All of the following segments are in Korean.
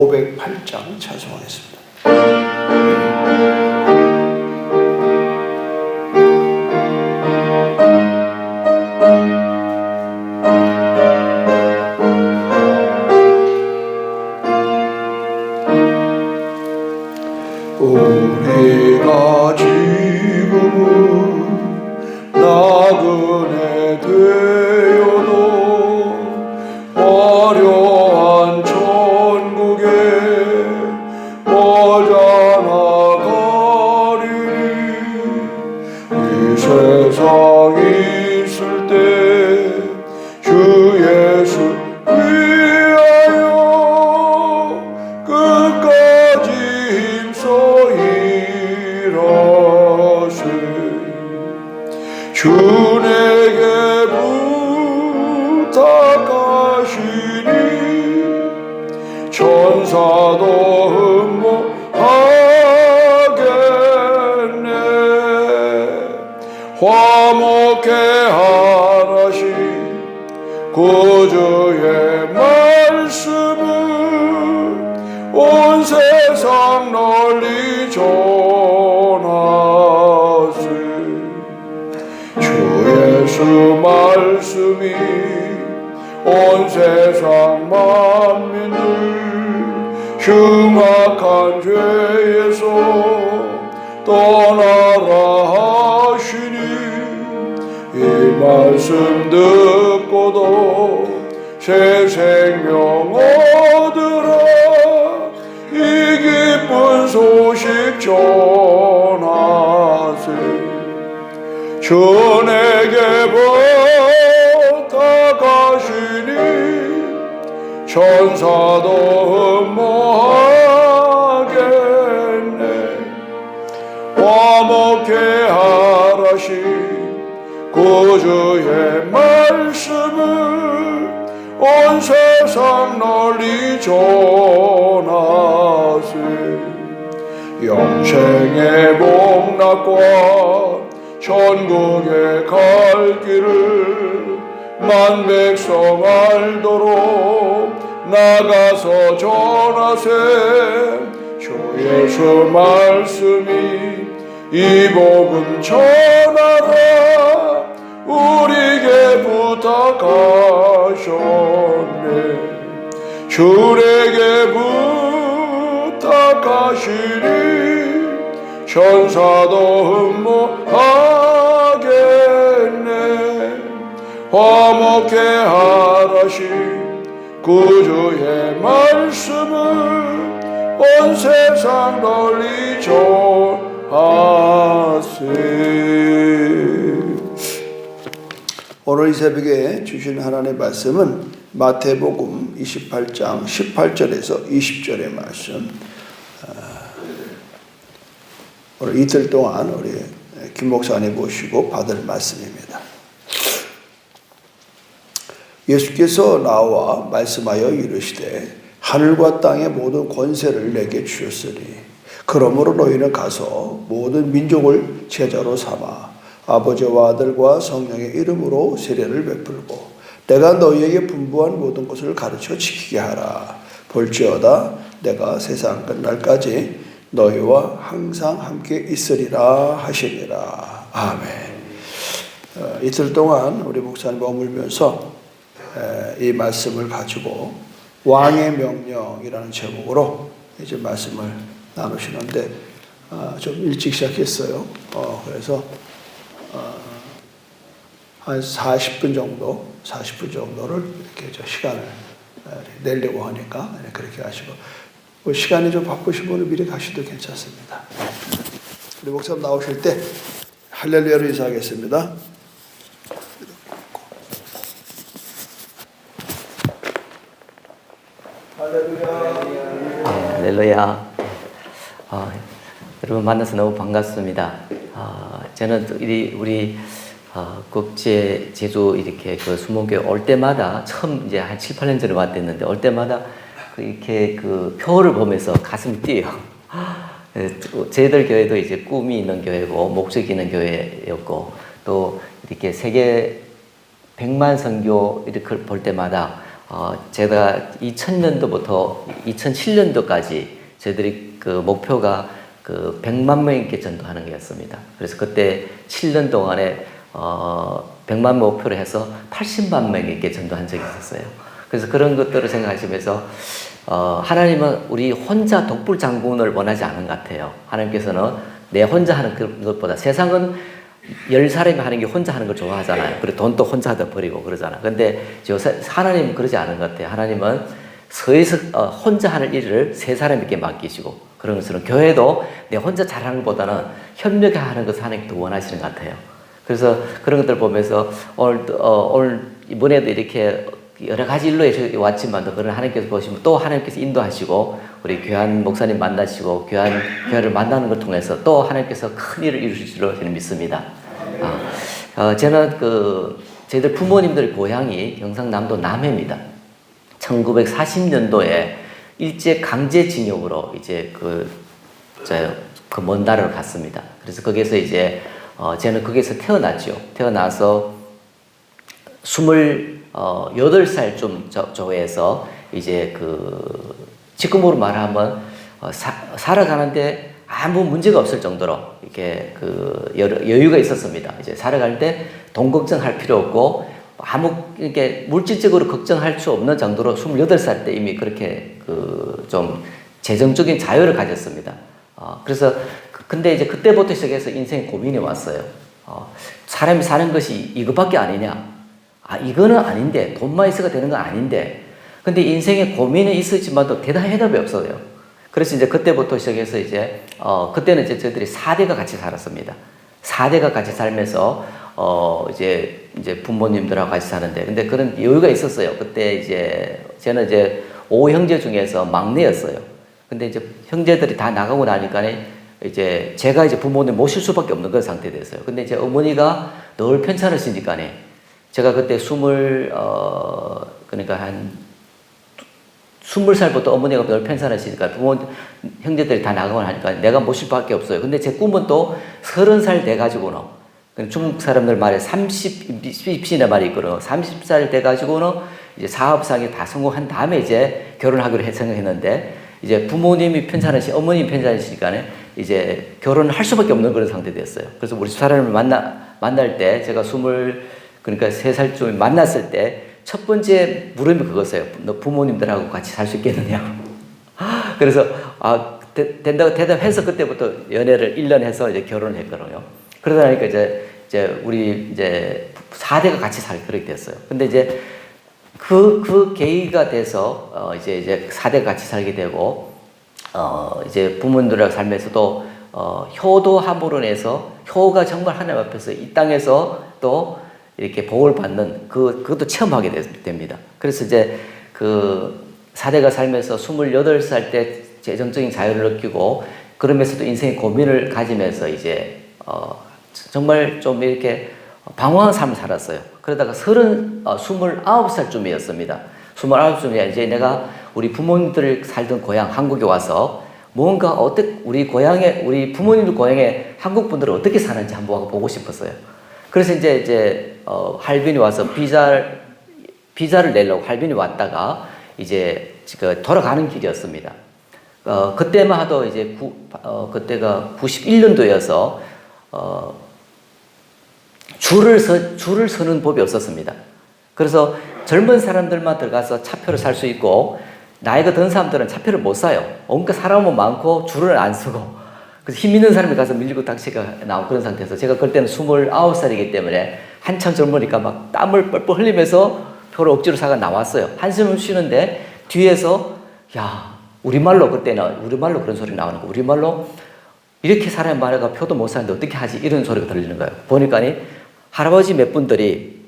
508장 찬송하겠습니다. 우리가 지금은 나그네 되어도 화려한 천국에 머잖아 가리니 이 세상 있을 때 주 예수 위하여 끝까지 힘써 일하세. 주 내게 부탁하시니 천사도 흠모하겠네. 화목해 하나씩 구주의 말씀은 온 세상 널리 전하세. 주 예수 말씀이 온 세상 만민을 흉악한 죄에서 떠나라 하시니 이 말씀 듣고도 새 생명 얻으라. 이 기쁜 소식 전하세. 주 내게 부탁하시니 천사도 흠모하겠네. 화목해 하라시 구주의 말씀을 온 세상 널리 전하세. 영생의 복락과 천국에 갈 길을 만 백성 알도록 나가서 전하세. 주 예수 말씀이 이 복음 전하라 우리에게 부탁하셨네. 주에게 부탁하시니 천사도 흠모하겠네. 화목해 하라시 구주의 말씀을 온 세상 널리 전하세. 오늘 이 새벽에 주신 하나님의 말씀은 마태복음 28장 18절에서 20절의 말씀. 오늘 이틀 동안 우리 김 목사님 모시고 받을 말씀입니다. 예수께서 나와 말씀하여 이르시되 하늘과 땅의 모든 권세를 내게 주셨으니 그러므로 너희는 가서 모든 민족을 제자로 삼아 아버지와 아들과 성령의 이름으로 세례를 베풀고 내가 너희에게 분부한 모든 것을 가르쳐 지키게 하라. 볼지어다 내가 세상 끝날까지 너희와 항상 함께 있으리라 하시니라. 아멘. 이틀 동안 우리 목사님 머물면서 이 말씀을 가지고 왕의 명령이라는 제목으로 이제 말씀을 나누시는데 좀 일찍 시작했어요. 그래서 한 40분 정도를 이렇게 시간을 내려고 하니까 그렇게 하시고, 시간이 좀 바쁘신 분은 미리 가셔도 괜찮습니다. 우리 목사님 나오실 때 할렐루야로 인사하겠습니다. 할렐루야. 할렐루야. 여러분 만나서 너무 반갑습니다. 저는 우리 국제 제주 이렇게 그 수목교회 올 때마다 처음 이제 한 7, 8년 전에 왔댔는데 올 때마다 이렇게 그 표를 보면서 가슴이 뛰어요. 저희들 교회도 이제 꿈이 있는 교회고 목적이 있는 교회였고 또 이렇게 세계 100만 선교 이렇게 볼 때마다 제가 2000년도부터 2007년도까지 저희들이 그 목표가 그 100만 명에게 전도하는 게였습니다. 그래서 그때 7년 동안에 100만 목표로 해서 80만 명에게 전도한 적이 있었어요. 그래서 그런 것들을 생각하시면서 하나님은 우리 혼자 독불 장군을 원하지 않은 것 같아요. 하나님께서는 내 혼자 하는 것보다 세상은 10사람이 하는 게 혼자 하는 걸 좋아하잖아요. 그리고 돈도 혼자 하다 버리고 그러잖아요. 근데 하나님은 그러지 않은 것 같아요. 하나님은 혼자 하는 일을 세 사람에게 맡기시고, 그런 것처럼 교회도 내 혼자 잘하는 것보다는 협력하는 것을 하나님께 더 원하시는 것 같아요. 그래서 그런 것들 보면서 오늘 이번에도 이렇게 여러 가지 일로 왔지만도 그런 하나님께서 보시면 또 하나님께서 인도하시고 우리 교환 목사님 만나시고 교회를 만나는 걸 통해서 또 하나님께서 큰 일을 이루실 줄로 저는 믿습니다. 저는 저희들 부모님들 고향이 경상남도 남해입니다. 1940년도에 일제 강제징용으로 이제 그 먼 나라로 갔습니다. 그래서 거기서 이제 저는 거기서 태어났죠. 태어나서 28살쯤 조회에서 이제 지금으로 말하면 살아가는데 아무 문제가 없을 정도로 이렇게 여유가 있었습니다. 이제 살아갈 때 돈 걱정할 필요 없고 이렇게 물질적으로 걱정할 수 없는 정도로 28살 때 이미 그렇게 좀 재정적인 자유를 가졌습니다. 그래서 근데 이제 그때부터 시작해서 인생에 고민이 왔어요. 사람이 사는 것이 이것밖에 아니냐? 이거는 아닌데, 돈만 있어가 되는 건 아닌데. 근데 인생에 고민이 있었지만도 해답이 없어요. 그래서 이제 그때부터 시작해서 이제, 그때는 이제 저희들이 4대가 같이 살았습니다. 4대가 같이 살면서, 이제 부모님들하고 같이 사는데, 근데 그런 여유가 있었어요. 그때 이제, 저는 이제 5형제 중에서 막내였어요. 근데 이제 형제들이 다 나가고 나니까 이제 제가 이제 부모님 모실 수밖에 없는 그런 상태 됐어요. 근데 이제 어머니가 늘 편찮으시니까 제가 그때 그러니까 한 20살부터 어머니가 늘 편찮으시니까 형제들이 다 나가고 나니까 내가 모실 밖에 없어요. 근데 제 꿈은 또 30살 돼가지고는, 중국 사람들 말에 30입시나 말이 있거든요. 30살 돼가지고는 이제 사업상에 다 성공한 다음에 이제 결혼하기로 생각했는데, 이제 부모님이 어머님이 편찮으시니까 이제 결혼을 할 수밖에 없는 그런 상태 됐어요. 그래서 우리 사람을 만날 때 제가 그러니까 3살쯤 만났을 때 첫 번째 물음이 그거였어요. 너 부모님들하고 같이 살 수 있겠느냐? 그래서 된다고 대답해서 그때부터 연애를 1년 해서 이제 결혼을 했거든요. 그러다 보니까 이제 우리 이제 4대가 같이 그렇게 됐어요. 근데 이제 그 계기가 돼서 이제 4대가 같이 살게 되고 이제 부모님들하고 살면서도 효도함으로 인해서 효가 정말 하나님 앞에서 이 땅에서 또 이렇게 복을 받는 그것도 체험하게 됩니다. 그래서 이제 4대가 살면서 28살 때 재정적인 자유를 느끼고, 그러면서도 인생의 고민을 가지면서 이제 정말 좀 이렇게 방황한 삶을 살았어요. 그러다가 29살쯤이었습니다. 29쯤에 이제 내가 우리 부모님들 살던 고향 한국에 와서 뭔가 우리 부모님들 고향에 한국 분들은 어떻게 사는지 한번 보고 싶었어요. 그래서 이제 할빈이 와서 비자를 내려고 할빈이 왔다가 이제 돌아가는 길이었습니다. 그때만 해도 이제 그때가 91년도여서 줄을 서는 법이 없었습니다. 그래서 젊은 사람들만 들어가서 차표를 살 수 있고, 나이가 든 사람들은 차표를 못 사요. 온갖 사람은 많고 줄을 안 서고. 그래서 힘 있는 사람이 가서 밀리고 택시가 나오고 그런 상태에서, 제가 그때는 29살이기 때문에 한참 젊으니까 막 땀을 뻘뻘 흘리면서 표를 억지로 사가 나왔어요. 한숨을 쉬는데 뒤에서 우리말로 그런 소리 나오는 거. 우리말로 이렇게 사람이 많아가 표도 못 사는데 어떻게 하지? 이런 소리가 들리는 거예요. 보니까 할아버지 몇 분들이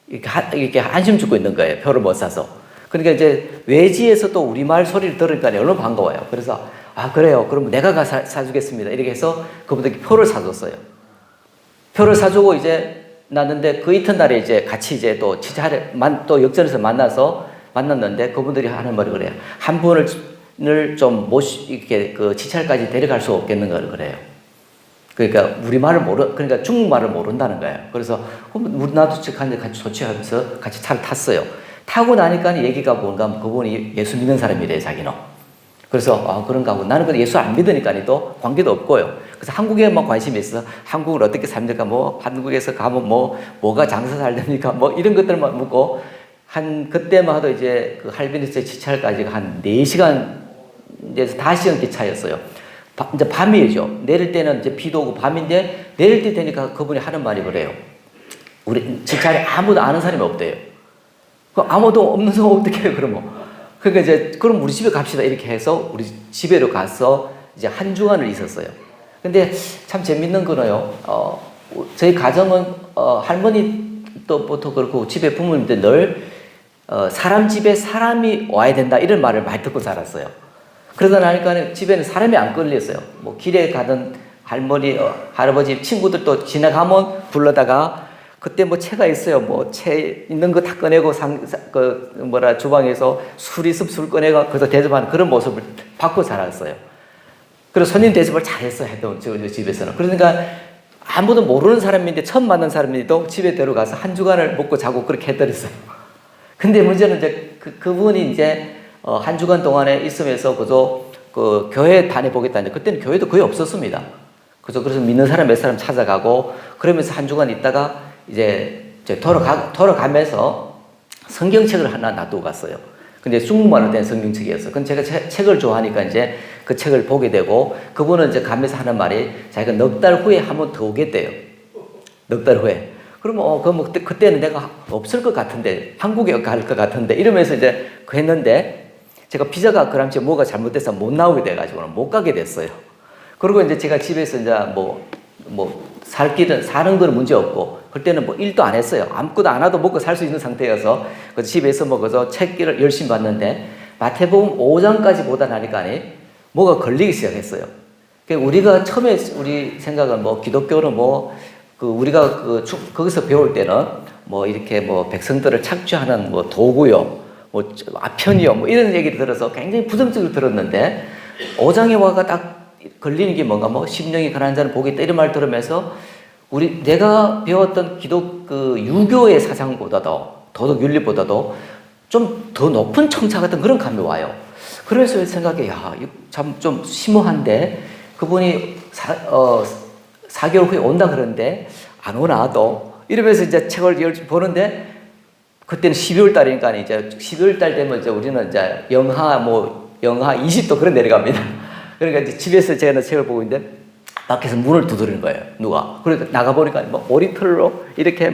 이렇게 한숨 죽고 있는 거예요. 표를 못 사서. 그러니까 이제 외지에서 또 우리말 소리를 들으니까 얼마나 반가워요. 그래서 그래요. 그럼 내가 사주겠습니다. 이렇게 해서 그분들께 표를 사줬어요. 표를 사주고 이제 났는데 그 이튿날에 이제 같이 이제 또 또 역전에서 만났는데 그분들이 하는 말이 그래요. 한 분을 좀 이렇게 지찰까지 데려갈 수 없겠는가 그래요. 그러니까 그러니까 중국말을 모른다는 거예요. 그래서 나도 같이 좋지 하면서 같이 차를 탔어요. 타고 나니까 얘기가 뭔가 하면 그분이 예수 믿는 사람이래요, 자기는. 그래서 그런가 하고 나는 그 예수 안 믿으니까 또 관계도 없고요. 그래서 한국에만 관심이 있어. 한국을 어떻게 삽니까? 뭐 한국에서 가면 뭐가 장사 잘 됩니까? 뭐 이런 것들만 묻고 그때만 해도 이제 그 할빈에서 지찰까지 한 4시간 에서 5시간 기차였어요. 이제 밤이죠. 내릴 때는 이제 비도 오고 밤인데 내릴 때 되니까 그분이 하는 말이 그래요. 우리 지찰에 아무도 아는 사람이 없대요. 아무도 없는 사람 어떻게 해요, 그러면? 그러니까 이제, 그럼 우리 집에 갑시다. 이렇게 해서 우리 집에로 가서 이제 한 주간을 있었어요. 근데 참 재밌는 거는요, 저희 가정은, 할머니 때부터 그렇고 집에 부모님들 늘, 사람 집에 사람이 와야 된다. 이런 말을 많이 듣고 자랐어요. 그러다 나니까 집에는 사람이 안 끌렸어요. 뭐 길에 가던 할머니, 할아버지 친구들도 지나가면 불러다가 그때 뭐 채가 있어요. 뭐 채 있는 거 다 꺼내고 주방에서 술 있으면 술 꺼내고 거기서 대접하는 그런 모습을 받고 자랐어요. 그래서 손님 대접을 잘했어요. 저 집에서는. 그러니까 아무도 모르는 사람인데 처음 만난 사람인데도 집에 데려가서 한 주간을 먹고 자고 그렇게 해드렸어요. 근데 문제는 이제 그분이 이제 한 주간 동안에 있으면서 그저 그 교회 다녀보겠다는데 그때는 교회도 거의 없었습니다. 그래서 믿는 사람 몇 사람 찾아가고 그러면서 한 주간 있다가 이제 돌아가면서 성경책을 하나 놔두고 갔어요. 근데 중국말로 된 성경책이었어요. 근데 제가 책을 좋아하니까 이제 그 책을 보게 되고 그분은 이제 가면서 하는 말이 자기가 넉 달 후에 한 번 더 오겠대요. 넉 달 후에. 그러면 그때는 내가 없을 것 같은데 한국에 갈 것 같은데 이러면서 이제 했는데 제가 비자가 그 당시에 뭐가 잘못돼서 못 나오게 돼가지고는 못 가게 됐어요. 그리고 이제 제가 집에서 이제 사는 거는 문제 없고, 그때는 뭐 일도 안 했어요. 아무것도 안 하도 먹고 살 수 있는 상태여서, 그래서 집에서 그저 책을 열심히 봤는데, 마태복음 5장까지 보다 나니까 뭐가 걸리기 시작했어요. 우리가 처음에 우리 생각은 기독교는 우리가 거기서 배울 때는 이렇게 백성들을 착취하는 도구요, 아편이요, 이런 얘기를 들어서 굉장히 부정적으로 들었는데, 5장에 와가 딱 걸리는 게 뭔가 심령이 가난한 자는 복이 있다 이런 말 들으면서 내가 배웠던 유교의 사상보다도 도덕 윤리보다도 좀 더 높은 청차 같은 그런 감이 와요. 그래서 생각에 참 좀 심오한데 그분이 4개월 후에 온다 그러는데 안 오나 또 이러면서 이제 책을 보는데 그때는 12월 달이니까 이제 12월 달 되면 이제 우리는 이제 영하 20도 그런 내려갑니다. 그러니까 이제 집에서 제가 책을 보고 있는데 밖에서 문을 두드리는 거예요. 누가. 그러니까 나가보니까 오리털로 이렇게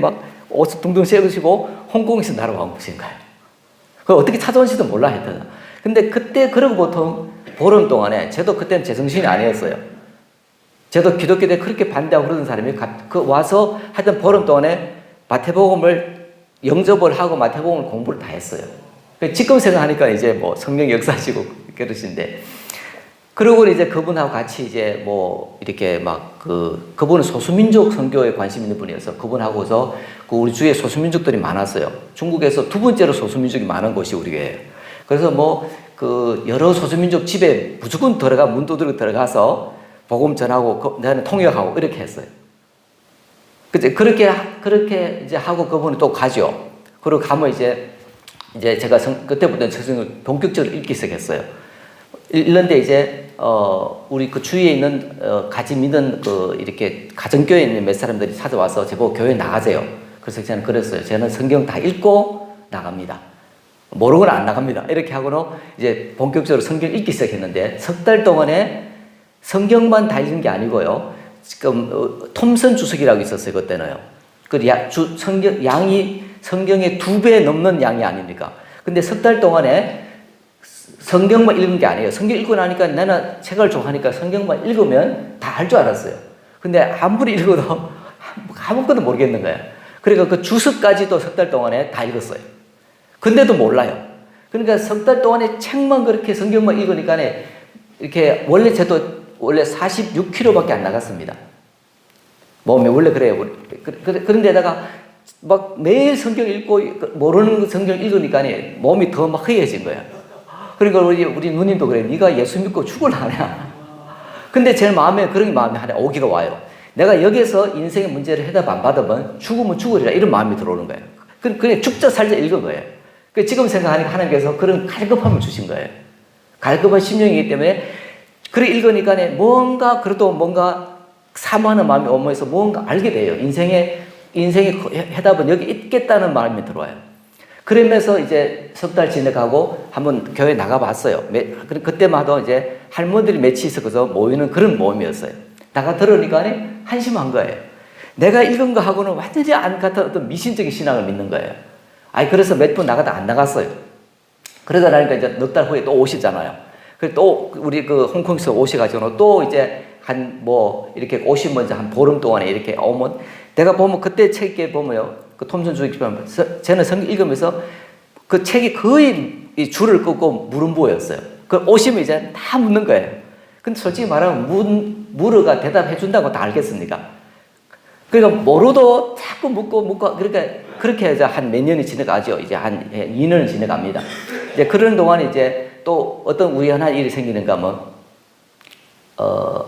옷을 둥둥 세우시고 홍콩에서 날아와 오신 거예요. 그걸 어떻게 찾아온지도 몰라 했잖아. 근데 그때 그러고 보통 보름 동안에 저도 그때는 제정신이 아니었어요. 저도 기독교에 그렇게 반대하고 그러던 사람이 와서 하여튼 보름 동안에 마태복음을 영접을 하고 마태복음을 공부를 다 했어요. 지금 생각하니까 이제 성령 역사시고 그러신데 그러고 이제 그분하고 같이 이제 이렇게 그분은 소수민족 선교에 관심 있는 분이어서 그분하고서 우리 주위에 소수민족들이 많았어요. 중국에서 두 번째로 소수민족이 많은 곳이 우리 교회예요. 그래서 여러 소수민족 집에 무조건 문 두드리고 들어가서 복음 전하고 나는 통역하고 이렇게 했어요. 그렇게 이제 하고 그분이 또 가죠. 그리고 가면 이제 제가 그때부터 성경을 본격적으로 읽기 시작했어요. 이런데 이제 우리 그 주위에 있는 같이 믿는 이렇게 가정교회에 있는 몇 사람들이 찾아와서 제보고 교회 나가세요. 그래서 저는 그랬어요. 저는 성경 다 읽고 나갑니다. 모르고는 안 나갑니다. 이렇게 하고는 이제 본격적으로 성경 읽기 시작했는데 석 달 동안에 성경만 다 읽은 게 아니고요. 지금 톰슨 주석이라고 있었어요. 그때는요. 양이 성경의 2배 넘는 양이 아닙니까? 근데 석 달 동안에 성경만 읽은 게 아니에요. 성경 읽고 나니까 나는 책을 좋아하니까 성경만 읽으면 다 할 줄 알았어요. 근데 아무리 읽어도 아무것도 모르겠는 거예요. 그러니까 그 주석까지도 석 달 동안에 다 읽었어요. 근데도 몰라요. 그러니까 석 달 동안에 책만 그렇게 성경만 읽으니까 이렇게 원래 46kg밖에 안 나갔습니다. 몸이 원래 그래요. 그런데다가 매일 성경 읽고 모르는 성경 읽으니까 몸이 더 허해진 거예요. 그러니까 우리 누님도 그래. 네가 예수 믿고 죽을라냐. 근데 제 마음에 그런 마음이 하나 오기가 와요. 내가 여기서 인생의 문제를 해답 안 받으면 죽으면 죽으리라 이런 마음이 들어오는 거예요. 그냥 죽자 살자 읽은 거예요. 그 지금 생각하니까 하나님께서 그런 갈급함을 주신 거예요. 갈급한 심령이기 때문에 글을 읽으니까 그래도 뭔가 사모하는 마음이 오면서 뭔가 알게 돼요. 인생의 해답은 여기 있겠다는 마음이 들어와요. 그러면서 이제 석 달 지내가고 한번 교회 나가봤어요. 그때마다 이제 할머니들이 몇이 있어서 모이는 그런 모임이었어요. 나가 들으니까 한심한 거예요. 내가 읽은 거하고는 완전히 안 같은 어떤 미신적인 신앙을 믿는 거예요. 그래서 몇 번 나가다 안 나갔어요. 그러다 나니까 이제 넉 달 후에 또 오시잖아요. 그리고 또 우리 그 홍콩에서 오셔가지고 또 이제 이렇게 오시면 이제 한 보름 동안에 이렇게 오면 내가 보면 그때 책에 보면요. 그 톰슨 주기처럼 저는 성경 읽으면서 그 책이 거의 이 줄을 긋고 물음보였어요. 그 오시면 이제 다 묻는 거예요. 근데 솔직히 말하면 물어가 대답해 준다고 다 알겠습니까? 그러니까 모르도 자꾸 묻고 그렇게 해서 한 몇 년이 지나가죠. 이제 한 2년이 지나갑니다. 이제 그런 동안에 이제 또 어떤 우연한 일이 생기는가 하면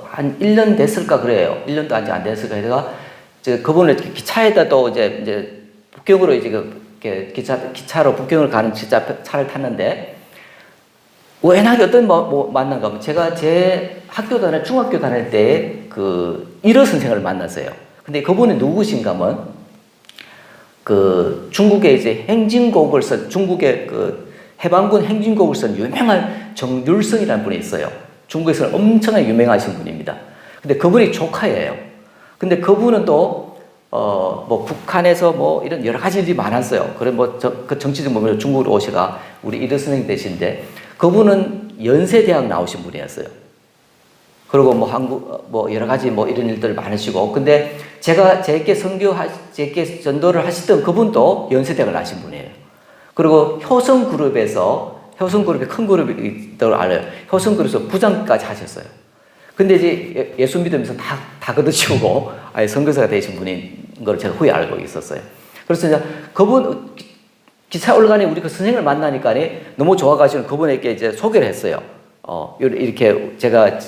한 1년 됐을까 그래요. 1년도 아직 안 됐을까 해서 그분을 기차에다 또 이제 북경으로 이제 기차로 북경을 가는 차를 탔는데 우연하게 어떤 만난가 하면 제가 제 중학교 다닐 때 그 일어 선생을 만났어요. 근데 그분이 누구신가 하면 그 중국의 이제 행진곡을 쓴 중국의 그 해방군 행진곡을 쓴 유명한 정률성이라는 분이 있어요. 중국에서는 엄청나게 유명하신 분입니다. 근데 그분이 조카예요. 근데 그분은 또 북한에서 이런 여러 가지 일이 많았어요. 그래 그 정치적 몸으로 중국으로 오시가 우리 이르 선생님 되신데 그분은 연세대학 나오신 분이었어요. 그리고 한국 여러 가지 이런 일들 많으시고 근데 제게 제게 전도를 하시던 그분도 연세대학을 나신 분이에요. 그리고 효성그룹에 큰 그룹이 있다고 알아요. 효성그룹에서 부장까지 하셨어요. 근데 이제 예수 믿으면서 다 걷어치우고 선교사가 되신 분인 걸 제가 후에 알고 있었어요. 그래서 이제 그분 기차에 올라가니 우리 그 선생님을 만나니까 너무 좋아가지고 그분에게 이제 소개를 했어요. 이렇게 제가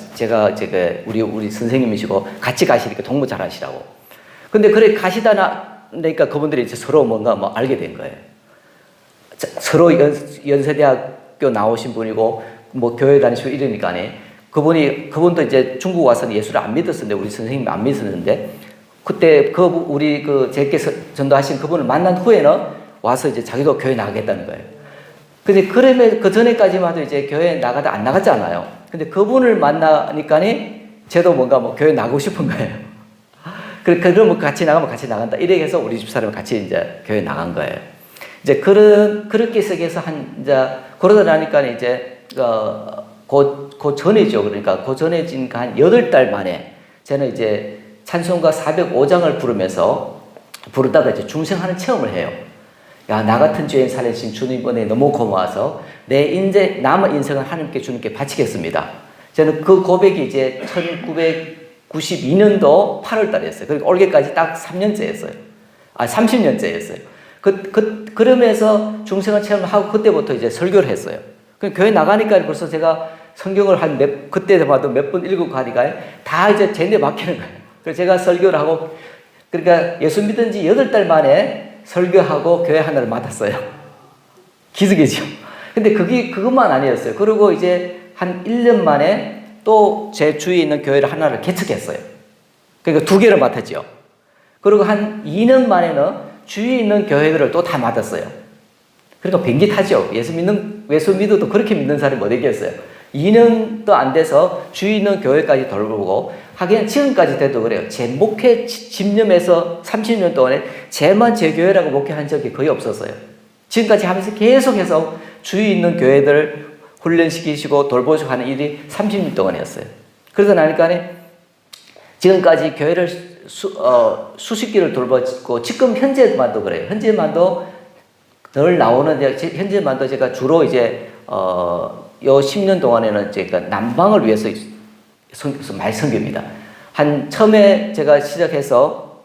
우리 선생님이시고 같이 가시니까 동무 잘하시라고. 근데 그래 가시다 나니까 그분들이 이제 서로 뭔가 알게 된 거예요. 서로 연세대학교 나오신 분이고 교회 다니시고 이러니까 그분도 이제 중국 와서는 예수를 안 믿었었는데 우리 선생님이 안 믿었는데 그때 우리 제게 전도하신 그분을 만난 후에는 와서 이제 자기도 교회 나가겠다는 거예요. 근데 그러면 그 전에까지만 해도 이제 교회 나가다 안 나갔잖아요. 근데 그분을 만나니까 저도 뭔가 교회 나가고 싶은 거예요. 그러면 같이 나가면 같이 나간다. 이렇게 해서 우리 집사람이 같이 이제 교회 나간 거예요. 이제 그렇게 해서 그러다 나니까 이제 그 전에죠. 그러니까 그 전에 한 8달 만에 저는 이제 찬송가 405장을 부르다가 이제 중생하는 체험을 해요. 나 같은 죄인 살리신 주님 은혜 너무 고마워서 내 남은 인생을 하나님께 주님께 바치겠습니다. 저는 그 고백이 이제 1992년도 8월 달에 했어요. 그러니까 올해까지 딱 3년째 했어요. 30년째 했어요. 그러면서 중생을 체험하고 그때부터 이제 설교를 했어요. 교회 나가니까 벌써 제가 성경을 그때마다 몇 번 읽고 가니까 다 이제 제내 맡기는 거예요. 그래서 제가 설교를 하고 그러니까 예수 믿은 지 8달 만에 설교하고 교회 하나를 맡았어요. 기적이죠. 근데 그것만 아니었어요. 그리고 이제 한 1년 만에 또 제 주위에 있는 교회를 하나를 개척했어요. 그러니까 2개를 맡았죠. 그리고 한 2년 만에는 주위에 있는 교회들을 또 다 맡았어요. 그러니까 비행기 타죠. 예수 믿어도 그렇게 믿는 사람이 어디 있겠어요. 2년도 안 돼서 주위에 있는 교회까지 돌보고 하긴 지금까지 돼도 그래요. 제 목회 집념에서 30년 동안에 제 교회라고 목회한 적이 거의 없었어요. 지금까지 하면서 계속해서 주위에 있는 교회들을 훈련시키시고 돌보시고 하는 일이 30년 동안이었어요. 그러다 나니까 지금까지 교회를 수십 개를 돌보고 지금 현재만도 그래요. 현재만도 늘 나오는데 현재만도 제가 주로 이제 요 10년 동안에는 제가 남방을 위해서 많이 섬깁니다. 처음에 제가 시작해서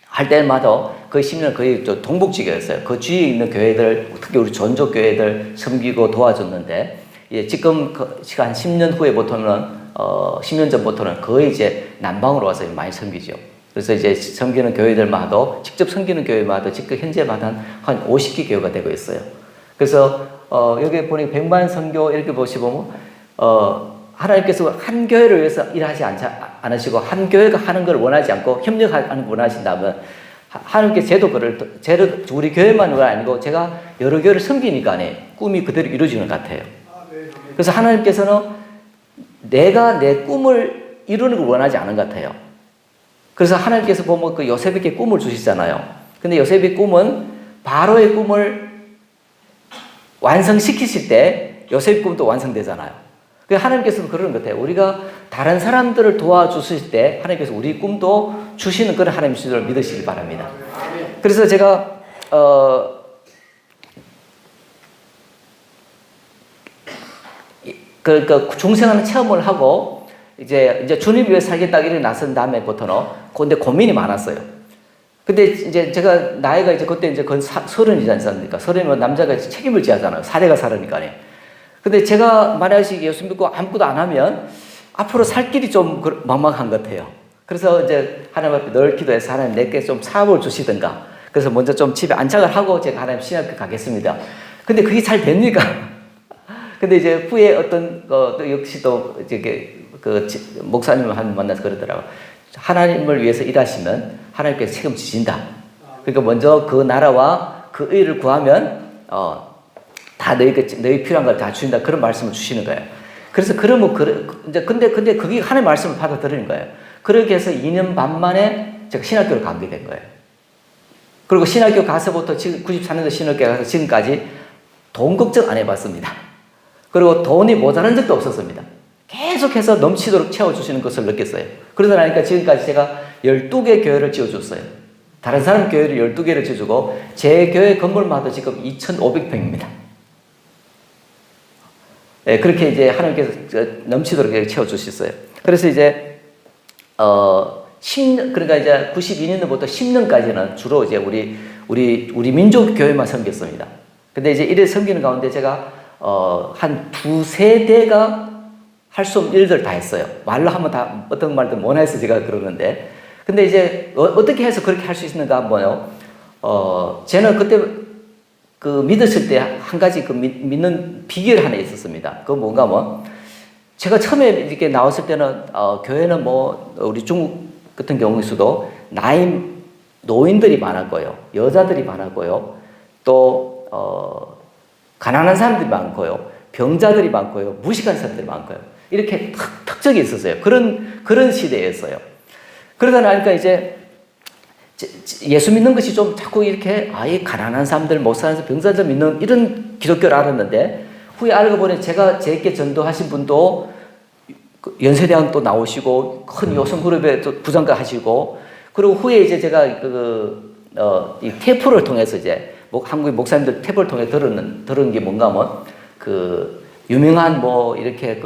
할 때마다 거의 10년 거의 동북지교였어요. 그 주위에 있는 교회들, 특히 우리 전조 교회들 섬기고 도와줬는데, 지금 한 10년 후에부터는, 10년 전부터는 거의 이제 남방으로 와서 많이 섬기죠. 그래서 이제 섬기는 교회들마다, 직접 섬기는 교회마다, 직접 현재마다 한 50개 교회가 되고 있어요. 그래서 여기 보니 백만선교 이렇게 보시면 하나님께서 한 교회를 위해서 일하지 않으시고 한 교회가 하는 걸 원하지 않고 협력하는 걸 원하신다면 하나님께 우리 교회만 아니고 제가 여러 교회를 섬기니까 꿈이 그대로 이루어지는 것 같아요. 그래서 하나님께서는 내가 내 꿈을 이루는 걸 원하지 않은 것 같아요. 그래서 하나님께서 보면 그 요셉에게 꿈을 주시잖아요. 근데 요셉의 꿈은 바로의 꿈을 완성시키실 때 요셉의 꿈도 완성되잖아요. 하나님께서도 그러는 것 같아요. 우리가 다른 사람들을 도와주실 때 하나님께서 우리 꿈도 주시는 그런 하나님이신 줄 믿으시기 바랍니다. 그래서 제가 중생하는 체험을 하고 이제 주님 위해 살겠다 이렇게 나선 다음에부터는 근데 고민이 많았어요. 근데 이제 제가 나이가 이제 그때 이제 거의 30이지 않습니까? 30이면 남자가 책임을 져야 하잖아요. 사대가 살으니까. 근데 제가 만약에 예수 믿고 아무것도 안 하면 앞으로 살 길이 좀 막막한 것 같아요. 그래서 이제 하나님 앞에 늘 기도해서 하나님 내게 좀 사업을 주시든가. 그래서 먼저 좀 집에 안착을 하고 제가 하나님 신학교 가겠습니다. 근데 그게 잘 됩니까? 근데 이제 후에 어떤 또 역시 또 이제 목사님을 한 번 만나서 그러더라고요. 하나님을 위해서 일하시면 하나님께서 책임지신다. 그러니까 먼저 그 나라와 그 의를 구하면 다 너희 필요한 걸 다 주신다. 그런 말씀을 주시는 거예요. 그래서 그러면 이제 근데 그게 하나님의 말씀을 받아들이는 거예요. 그렇게 해서 2년 반 만에 제가 신학교를 가게 된 거예요. 그리고 신학교 가서부터 지금 94년도 신학교 가서 지금까지 돈 걱정 안 해봤습니다. 그리고 돈이 모자란 적도 없었습니다. 계속해서 넘치도록 채워주시는 것을 느꼈어요. 그러다 나니까 지금까지 제가 12개 교회를 지어줬어요. 다른 사람 교회를 12개를 지어주고 제 교회 건물마다 지금 2,500평입니다. 네, 그렇게 이제 하나님께서 넘치도록 채워주셨어요. 그래서 이제 10년, 그러니까 이제 92년도부터 10년까지는 주로 이제 우리 민족 교회만 섬겼습니다. 근데 이제 이래 섬기는 가운데 제가 한 두세 대가 할 수 없는 일들 다 했어요. 말로 하면 다 어떤 말든 못 해서 제가 그러는데. 근데 이제 어떻게 해서 그렇게 할 수 있는가 한번요. 저는 그때 믿었을 때 한 가지 믿는 비결 하나 있었습니다. 그건 뭔가 제가 처음에 이렇게 나왔을 때는 교회는 우리 중국 같은 경우에서도 노인들이 많았고요. 여자들이 많았고요. 또 가난한 사람들이 많고요. 병자들이 많고요. 무식한 사람들이 많고요. 이렇게 특적이 있었어요. 그런 시대였어요. 그러다 나니까 이제 예수 믿는 것이 좀 자꾸 이렇게 이 가난한 사람들, 못 사는 사람, 병자들 믿는 이런 기독교를 알았는데 후에 알고 보니 제게 전도하신 분도 연세대학 또 나오시고 큰 여성그룹에 또 부장과 하시고 그리고 후에 이제 제가 이 테이프를 통해서 이제 한국의 목사님들 테이프를 통해 들은 게 뭔가 하면 유명한 이렇게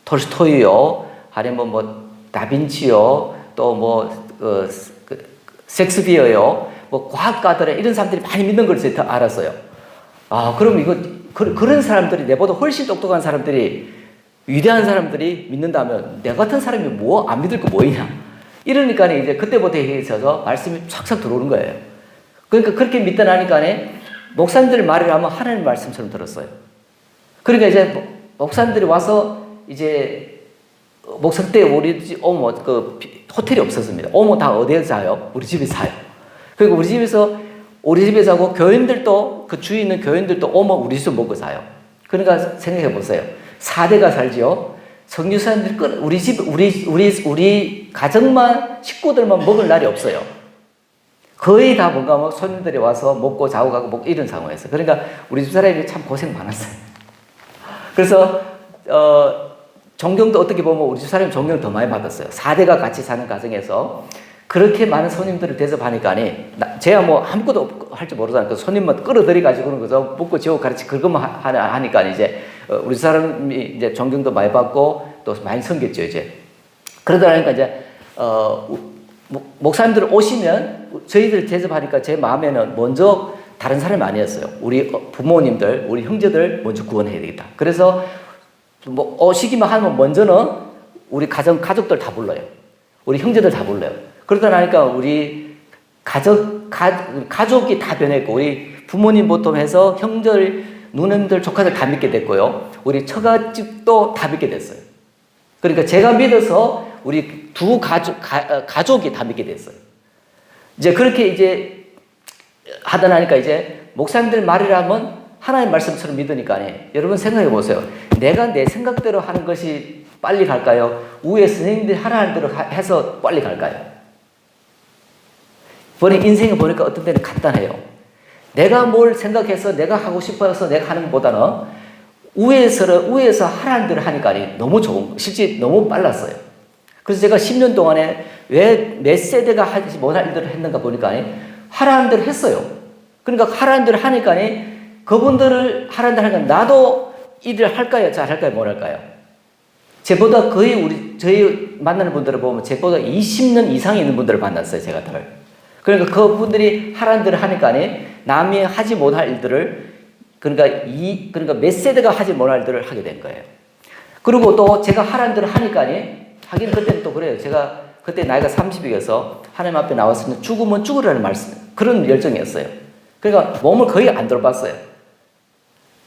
톨스토이요, 아니면 다빈치요, 또 섹스피어요, 과학가들의 이런 사람들이 많이 믿는 걸 제가 알았어요. 그럼 그런 사람들이 내보다 훨씬 똑똑한 사람들이 위대한 사람들이 믿는다면 내 같은 사람이 안 믿을 거 뭐이냐? 이러니까 이제 그때부터 있어서 말씀이 촥촥 들어오는 거예요. 그러니까 그렇게 믿다 나니까 목사님들 말을 하면 하나님 말씀처럼 들었어요. 그러니까 이제 목사님들이 와서 이제 목사 때 우리 호텔이 없었습니다. 다 어디에 자요? 우리 집에 자요. 그리고 우리 집에 자고 교인들도 그 주위에 있는 교인들도 우리 집에서 먹고 자요. 그러니까 생각해 보세요. 4대가 살지요. 성교사님들이 우리 가정만 식구들만 먹을 날이 없어요. 거의 다 손님들이 와서 먹고 자고 가고 이런 상황이었어요. 그러니까 우리 집 사람이 참 고생 많았어요. 그래서 존경도 어떻게 보면 우리 집 사람이 존경을 더 많이 받았어요. 4대가 같이 사는 가정에서 그렇게 많은 손님들을 대접하니까 제가 아무것도 할 줄 모르잖아요. 손님만 끌어들여가지고 그런 거죠. 먹고 지고 가르치 그것만 하니까 이제 우리 사람이 이제 존경도 많이 받고 또 많이 섬겼죠, 이제. 그러다 보니까 이제 목사님들 오시면 저희들 대접하니까 제 마음에는 먼저 다른 사람이 아니었어요. 우리 부모님들, 우리 형제들 먼저 구원해야 되겠다. 그래서 오시기만 하면 먼저는 우리 가족들 다 불러요. 우리 형제들 다 불러요. 그러다 나니까 우리 가족이 다 변했고 우리 부모님부터 해서 형들, 누님들, 조카들 다 믿게 됐고요. 우리 처가집도 다 믿게 됐어요. 그러니까 제가 믿어서 우리 두 가족이 다 믿게 됐어요. 이제 그렇게 이제 하다 나니까 이제 목사님들 말이라면 하나님 말씀처럼 믿으니까 여러분 생각해 보세요. 내가 내 생각대로 하는 것이 빨리 갈까요? 위에 선생님들이 하라는 대로 해서 빨리 갈까요? 본인 인생을 보니까 어떤 때는 간단해요. 내가 뭘 생각해서 내가 하고 싶어서 내가 하는 것보다는 위에서 하라는 대로 하니까 너무 좋은, 실제 너무 빨랐어요. 그래서 제가 10년 동안에 왜 몇 세대가 하지 못할 일들을 했는가 보니까 하라는 대로 했어요. 그러니까 하라는 대로 하니까 그분들을 하라는 대로 하니까 나도 이 일을 할까요? 잘 할까요? 못 할까요? 제보다 거의 저희 만나는 분들을 보면 제보다 20년 이상이 있는 분들을 만났어요, 제가 들. 그러니까 그분들이 하라는 대로 하니까 남이 하지 못할 일들을 그러니까 몇 세대가 하지 못할 일들을 하게 된 거예요. 그리고 또 제가 하라는 대로 하니까 하긴 그때는 또 그래요. 제가 그때 나이가 30이어서 하나님 앞에 나왔으면 죽으면 죽으라는 말씀, 그런 열정이었어요. 그러니까 몸을 거의 안 돌봤어요.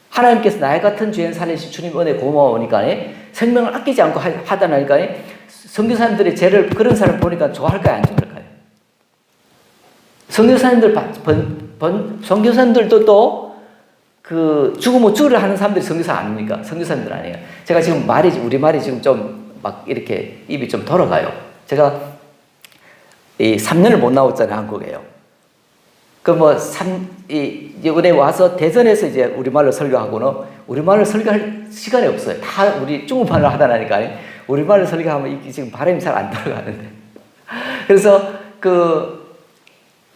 하나님께서 나의 같은 죄인 살리신 주님 은혜 고마우니까 생명을 아끼지 않고 하다 나니까 선교사님들이 죄를 그런 사람 보니까 좋아할까요? 안 좋아할까요? 선교사님들도 또 그 죽으면 죽으라 하는 사람들이 선교사 아닙니까? 선교사님들 아니에요. 제가 지금 우리 말이 지금 좀 막 이렇게 입이 좀 돌아가요. 제가 이 3년을 못 나왔잖아요, 한국에요. 이번에 와서 대전에서 이제 우리말로 설교하고는 우리말로 설교할 시간이 없어요. 다 우리 중국말로 하다 나니까 우리말로 설교하면 지금 발음이 잘 안 들어가는데. 그래서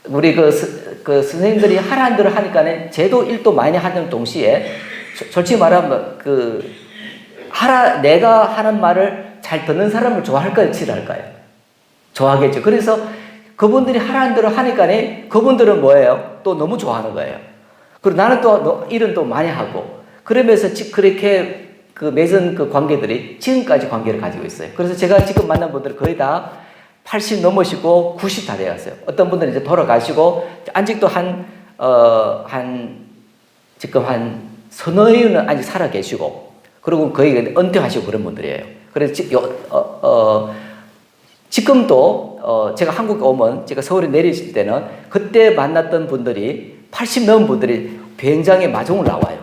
우리 선생님들이 하라는 대로 하니까 제도 일도 많이 하는 동시에 솔직히 말하면 내가 하는 말을 잘 듣는 사람을 좋아할까요? 싫어할까요? 좋아하겠죠. 그래서 그분들이 하라는 대로 하니까 그분들은 뭐예요? 또 너무 좋아하는 거예요. 그리고 나는 또 일은 또 많이 하고 그러면서 그렇게 맺은 관계들이 지금까지 관계를 가지고 있어요. 그래서 제가 지금 만난 분들은 거의 다 80 넘으시고 90 다 돼갔어요. 어떤 분들은 이제 돌아가시고 아직도 지금 한 서너 해는 아직 살아 계시고 그리고 거의 은퇴하시고 그런 분들이에요. 그래서 지금도 제가 한국에 오면 제가 서울에 내리실 때는 그때 만났던 분들이 80 넘은 분들이 비행장에 마중을 나와요.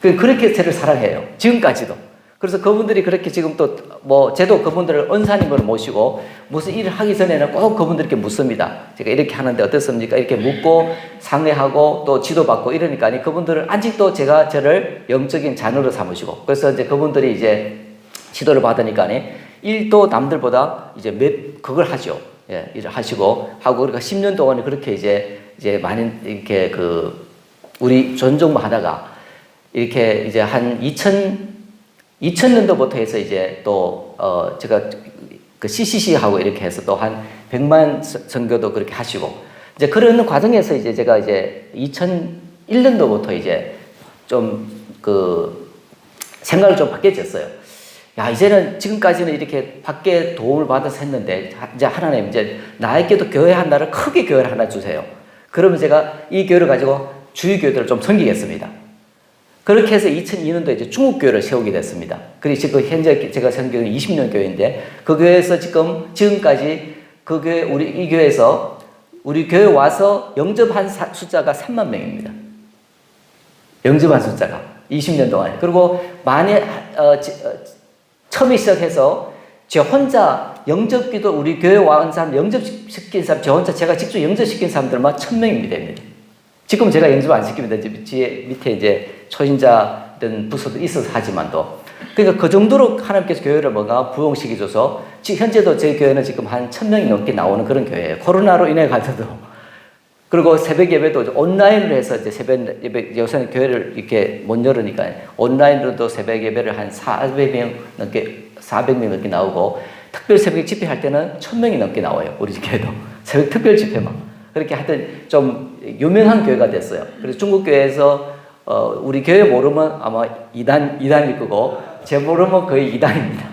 그렇게 저를 사랑해요. 지금까지도. 그래서 그분들이 그렇게 지금 저도 그분들을 은사님으로 모시고 무슨 일을 하기 전에는 꼭 그분들께 묻습니다. 제가 이렇게 하는데 어떻습니까? 이렇게 묻고 상의하고 또 지도받고 이러니까 그분들은 아직도 제가 저를 영적인 자녀로 삼으시고 그래서 이제 그분들이 이제 지도를 받으니까 일도 남들보다 그걸 하죠. 예, 일을 하시고 하고 그러니까 10년 동안 그렇게 이제 많이 이렇게 우리 존중만 하다가 이렇게 이제 한 2000년도부터 해서 이제 또 제가 CCC하고 이렇게 해서 또 한 100만 선교도 그렇게 하시고 이제 그런 과정에서 이제 제가 이제 2001년도부터 이제 좀 생각을 좀 바뀌어졌어요. 야, 이제는 지금까지는 이렇게 밖에 도움을 받아서 했는데 이제 하나님 이제 나에게도 교회 하나를 크게 교회를 하나 주세요. 그러면 제가 이 교회를 가지고 주위 교회들을 좀 섬기겠습니다. 그렇게 해서 2002년도에 이제 중국교회를 세우게 됐습니다. 그리고 지금 현재 제가 섬기는 20년 교회인데 그 교회에서 지금까지 이 교회에서 우리 교회 와서 영접한 숫자가 3만 명입니다. 영접한 숫자가 20년 동안. 그리고 처음에 시작해서 저 혼자 영접기도 우리 교회 와 사람 영접시킨 사람 제가 직접 영접시킨 사람들만 1000명입니다. 지금 제가 영접 안 시킵니다. 밑에 이제 초신자된 부서도 있어서 하지만도. 그러니까 그 정도로 하나님께서 교회를 부흥시켜줘서 현재도 저희 교회는 지금 한 1000명이 넘게 나오는 그런 교회예요. 코로나로 인해 가지고. 그리고 새벽 예배도 온라인으로 해서 이제 새벽 예배, 요새는 교회를 이렇게 못 열으니까 온라인으로도 새벽 예배를 한 400명 넘게 나오고 특별 새벽 집회 할 때는 1000명이 넘게 나와요. 우리 교회도. 새벽 특별 집회만. 그렇게 하여튼 좀 유명한 교회가 됐어요. 그래서 중국 교회에서 우리 교회 모르면 아마 이단일 거고 제 모르면 거의 이단입니다.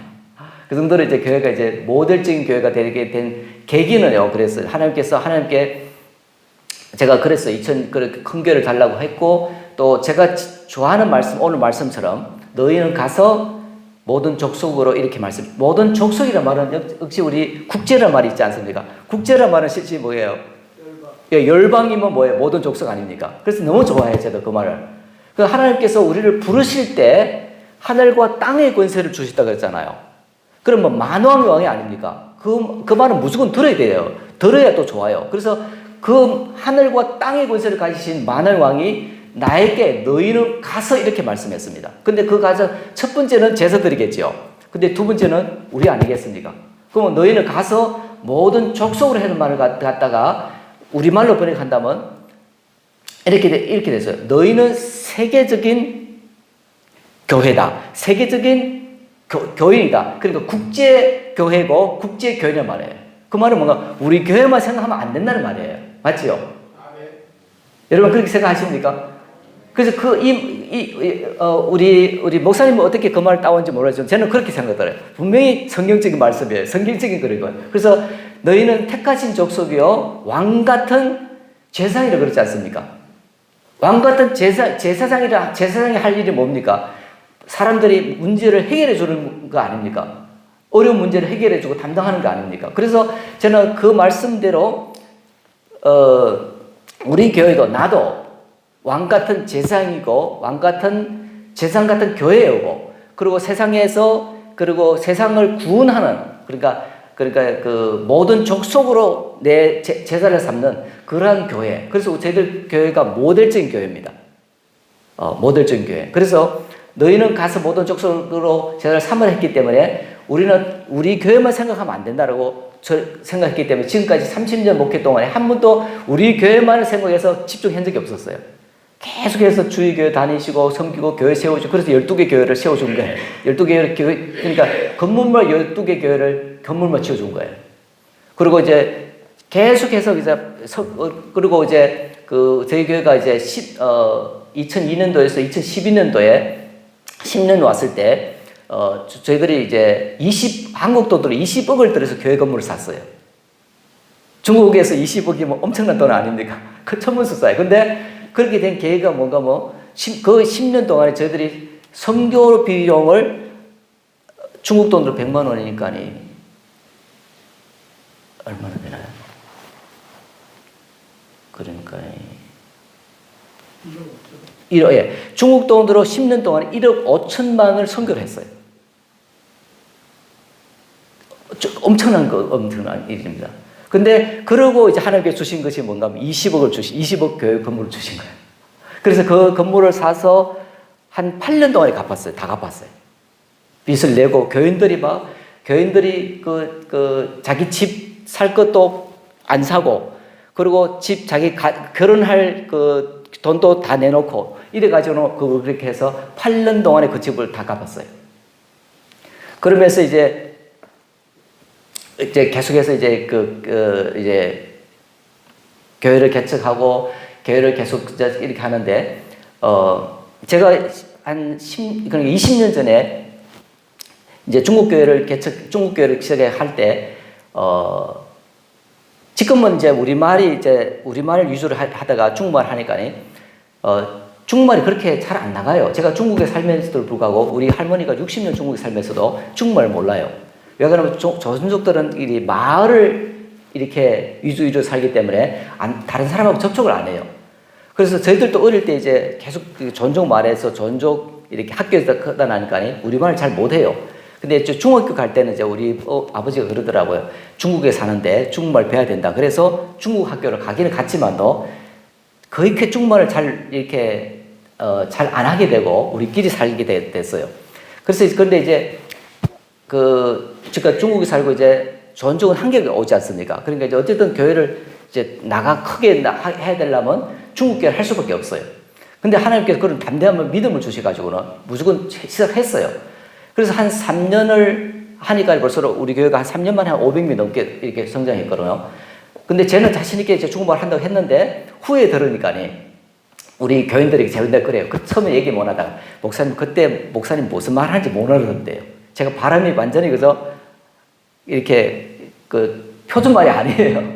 그 정도로 이제 교회가 이제 모델적인 교회가 되게 된 계기는요. 그래서 하나님께 제가 그랬어요. 2천 그렇게 큰 교회를 달라고 했고 또 제가 좋아하는 말씀 오늘 말씀처럼 너희는 가서 모든 족속으로 이렇게 말씀. 모든 족속이란 말은 역시 우리 국제란 말이 있지 않습니까? 국제란 말은 실제 뭐예요? 열방이면 뭐예요? 모든 족속 아닙니까? 그래서 너무 좋아해요. 저도 그 말을. 그 하나님께서 우리를 부르실 때 하늘과 땅의 권세를 주셨다고 그랬잖아요. 그러면 만왕의 왕이 아닙니까? 그 말은 무조건 들어야 돼요. 들어야 또 좋아요. 그래서 그 하늘과 땅의 권세를 가지신 만왕의 왕이 나에게 너희는 가서 이렇게 말씀했습니다. 근데 그 가서 첫 번째는 제사드리겠죠. 근데 두 번째는 우리 아니겠습니까? 그러면 너희는 가서 모든 족속으로 하는 말을 갖다가 우리말로 번역한다면 이렇게 됐어요. 너희는 세계적인 교회다. 세계적인 교인이다. 그러니까 국제교회고 국제교회란 말이에요. 그 말은 뭔가 우리 교회만 생각하면 안 된다는 말이에요. 맞지요? 여러분 그렇게 생각하십니까? 그래서 우리 목사님은 어떻게 그 말을 따온지 모르지만 저는 그렇게 생각해요. 분명히 성경적인 말씀이에요. 성경적인 그런 그래서 너희는 택하신 족속이요 왕 같은 제사장이라고 그러지 않습니까? 왕 같은 제사장이 할 일이 뭡니까? 사람들이 문제를 해결해 주는 거 아닙니까? 어려운 문제를 해결해 주고 담당하는 거 아닙니까? 그래서 저는 그 말씀대로 우리 교회도 나도 왕 같은 제사장이고 왕 같은 제사장 같은 교회이고 그리고 세상에서 그리고 세상을 구원하는 그러니까 그 모든 족속으로 내 제사를 삼는 그러한 교회. 그래서 저희들 교회가 모델적인 교회입니다. 모델적인 교회. 그래서 너희는 가서 모든 족속으로 제사를 삼으라 했기 때문에 우리는 우리 교회만 생각하면 안 된다라고 생각했기 때문에 지금까지 30년 목회 동안에 한 번도 우리 교회만을 생각해서 집중한 적이 없었어요. 계속해서 주의교회 다니시고 섬기고 교회 세우시고 그래서 12개 교회를 세워준 거예요. 12개 교회 그러니까 건물만 12개 교회를 건물만 지어준 거예요. 그리고 이제 계속해서 그리고 이제 그 저희 교회가 이제 2002년도에서 2012년도에 10년 왔을 때 저희들이 이제 한국 돈으로 20억을 들여서 교회 건물을 샀어요. 중국에서 20억이면 엄청난 돈 아닙니까? 그 천문수사예요. 근데 그렇게 된 계기가 뭔가 그 10년 동안에 저희들이 선교 비용을 중국 돈으로 100만 원이니까 얼마나 되나요? 그러니까 1억, 예. 중국 돈으로 10년 동안 1억 5천만 원을 선교를 했어요. 엄청난 일입니다. 근데 그러고 이제 하나님께 주신 것이 뭔가 하면 20억 교회 건물을 주신 거예요. 그래서 그 건물을 사서 한 8년 동안에 갚았어요. 다 갚았어요. 빚을 내고 교인들이 자기 집 살 것도 안 사고 그리고 집 자기 결혼할 그 돈도 다 내놓고 이래가지고 그렇게 해서 8년 동안에 그 집을 다 갚았어요. 그러면서 이제 계속해서 이제 교회를 개척하고 교회를 계속 이렇게 하는데 제가 한 20년 전에 이제 중국 교회를 시작할 때 지금은 이제 우리말을 위주로 하다가 중국말 하니까 중국말이 그렇게 잘 안 나가요. 제가 중국에 살면서도 불구하고 우리 할머니가 60년 중국에 살면서도 중국말을 몰라요. 왜 그러면 조선족들은 마을을 이렇게 위주로 살기 때문에 다른 사람하고 접촉을 안 해요. 그래서 저희들도 어릴 때 이제 계속 전족 말에서 전족 이렇게 학교에서 크다 나니까 우리말을 잘 못해요. 근데 중학교 갈 때는 이제 우리 아버지가 그러더라고요. 중국에 사는데 중국말 배워야 된다. 그래서 중국 학교를 가기는 갔지만도 거의 중국말을 잘 이렇게 잘 안 하게 되고 우리끼리 살게 됐어요. 그래서 그런데 이제 제가 중국에 살고 이제 전적은 한계가 오지 않습니까? 그러니까 이제 어쨌든 교회를 이제 크게 해야 되려면 중국 교회를 할 수밖에 없어요. 근데 하나님께서 그런 담대한 믿음을 주셔가지고는 무조건 시작했어요. 그래서 한 3년을 하니까 벌써 우리 교회가 한 3년 만에 한 500명 넘게 이렇게 성장했거든요. 근데 저는 자신있게 이제 중국말 한다고 했는데 후에 들으니까 우리 교인들이 제가 그래요. 처음에 얘기 못 하다가 그때 목사님 무슨 말 하는지 못 알아듣는데요. 제가 발음이 완전히 이렇게 표준말이 아니에요.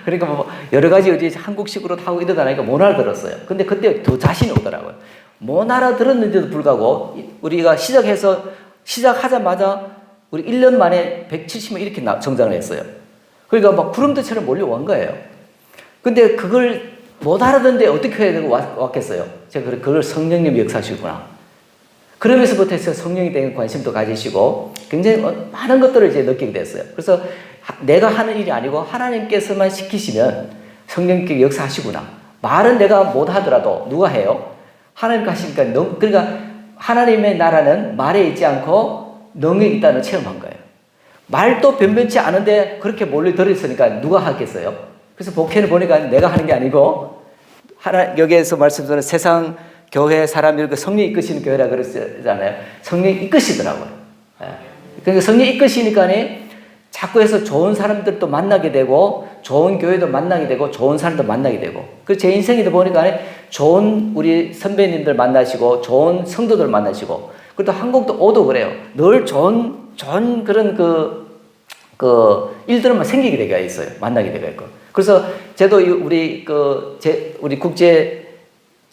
그러니까 뭐 여러 가지 어디 한국식으로 하고 이러다 보니까 못 알아들었어요. 근데 그때 더 자신이 오더라고요. 못 알아들었는데도 불구하고 우리가 시작하자마자 우리 1년 만에 170명 이렇게 성장을 했어요. 그러니까 막 구름대처럼 몰려온 거예요. 근데 그걸 못 알아듣는데 어떻게 해야 되고 왔겠어요? 제가 그걸 성령님 역사시구나. 그러면서부터 해서 성령에 대한 관심도 가지시고 굉장히 많은 것들을 이제 느끼게 됐어요. 그래서 내가 하는 일이 아니고 하나님께서만 시키시면 성령께 역사하시구나. 말은 내가 못 하더라도 누가 해요? 하나님께 하시니까 그러니까 하나님의 나라는 말에 있지 않고 능력에 있다는 체험한 거예요. 말도 변변치 않은데 그렇게 몰려들었으니까 누가 하겠어요? 그래서 복회를 보니까 내가 하는 게 아니고 여기에서 말씀드린 세상 교회 사람들 성령이 이끄시는 교회라 그랬잖아요. 성령이 이끄시더라고요. 그러니까 성령이 이끄시니까 자꾸 해서 좋은 사람들도 만나게 되고 좋은 교회도 만나게 되고 좋은 사람도 만나게 되고 그래서 제 인생에도 보니까 좋은 우리 선배님들 만나시고 좋은 성도들 만나시고 그리고 또 한국도 오도 그래요. 늘 좋은 그런 그 일들만 생기게 되가 있어요. 만나게 되가 있고. 그래서 저도 우리 국제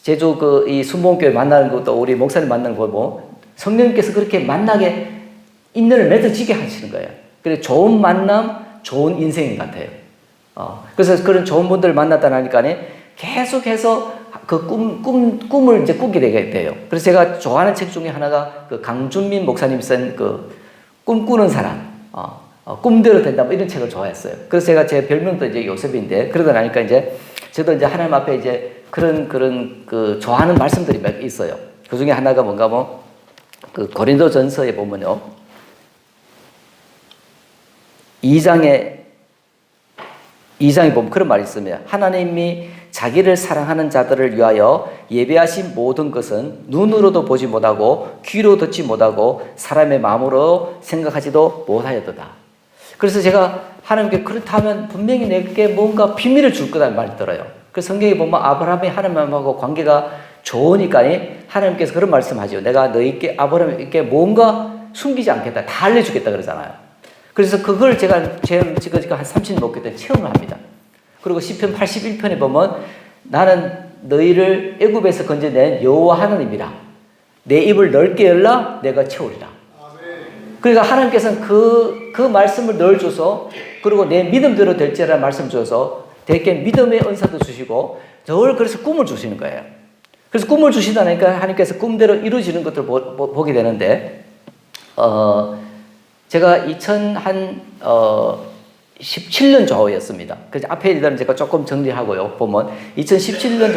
제주 이 순복음교회 만나는 것도 우리 목사님 만나는 거 보고 성령님께서 그렇게 만나게 인연을 맺어지게 하시는 거예요. 그래서 좋은 만남, 좋은 인생 같아요. 그래서 그런 좋은 분들을 만났다 나니까 계속해서 그 꿈을 이제 꾸게 되게 돼요. 그래서 제가 좋아하는 책 중에 하나가 그 강준민 목사님이 쓴 그 꿈꾸는 사람, 꿈대로 된다 뭐 이런 책을 좋아했어요. 그래서 제가 제 별명도 이제 요셉인데 그러다 나니까 이제 저도 이제 하나님 앞에 이제 그런 그 좋아하는 말씀들이 몇 있어요. 그 중에 하나가 뭔가 그 고린도전서에 보면요. 2장에 보면 그런 말이 있습니다. 하나님이 자기를 사랑하는 자들을 위하여 예배하신 모든 것은 눈으로도 보지 못하고 귀로 듣지 못하고 사람의 마음으로 생각하지도 못하였도다. 그래서 제가 하나님께 그렇다면 분명히 내게 뭔가 비밀을 줄 거라는 말이 들어요. 그래서 성경에 보면 아브라함이 하나님하고 관계가 좋으니까 하나님께서 그런 말씀하죠. 내가 너희께 아브라함에게 뭔가 숨기지 않겠다. 다 알려주겠다 그러잖아요. 그래서 그걸 제가 지금 한 30년 넘게 된 체험을 합니다. 그리고 시편 81편에 보면 나는 너희를 애굽에서 건져낸 여호와 하나님이라. 내 입을 넓게 열라 내가 채우리라. 그러니까 하나님께서는 그 말씀을 늘 줘서 그리고 내 믿음대로 될지라는 말씀 줘서 대개 믿음의 은사도 주시고 늘 그래서 꿈을 주시는 거예요. 그래서 꿈을 주시다니까 하나님께서 꿈대로 이루어지는 것들을 보게 되는데 제가 2017년 좌우였습니다. 그래서 앞에 일단은 제가 조금 정리하고요. 보면 2017년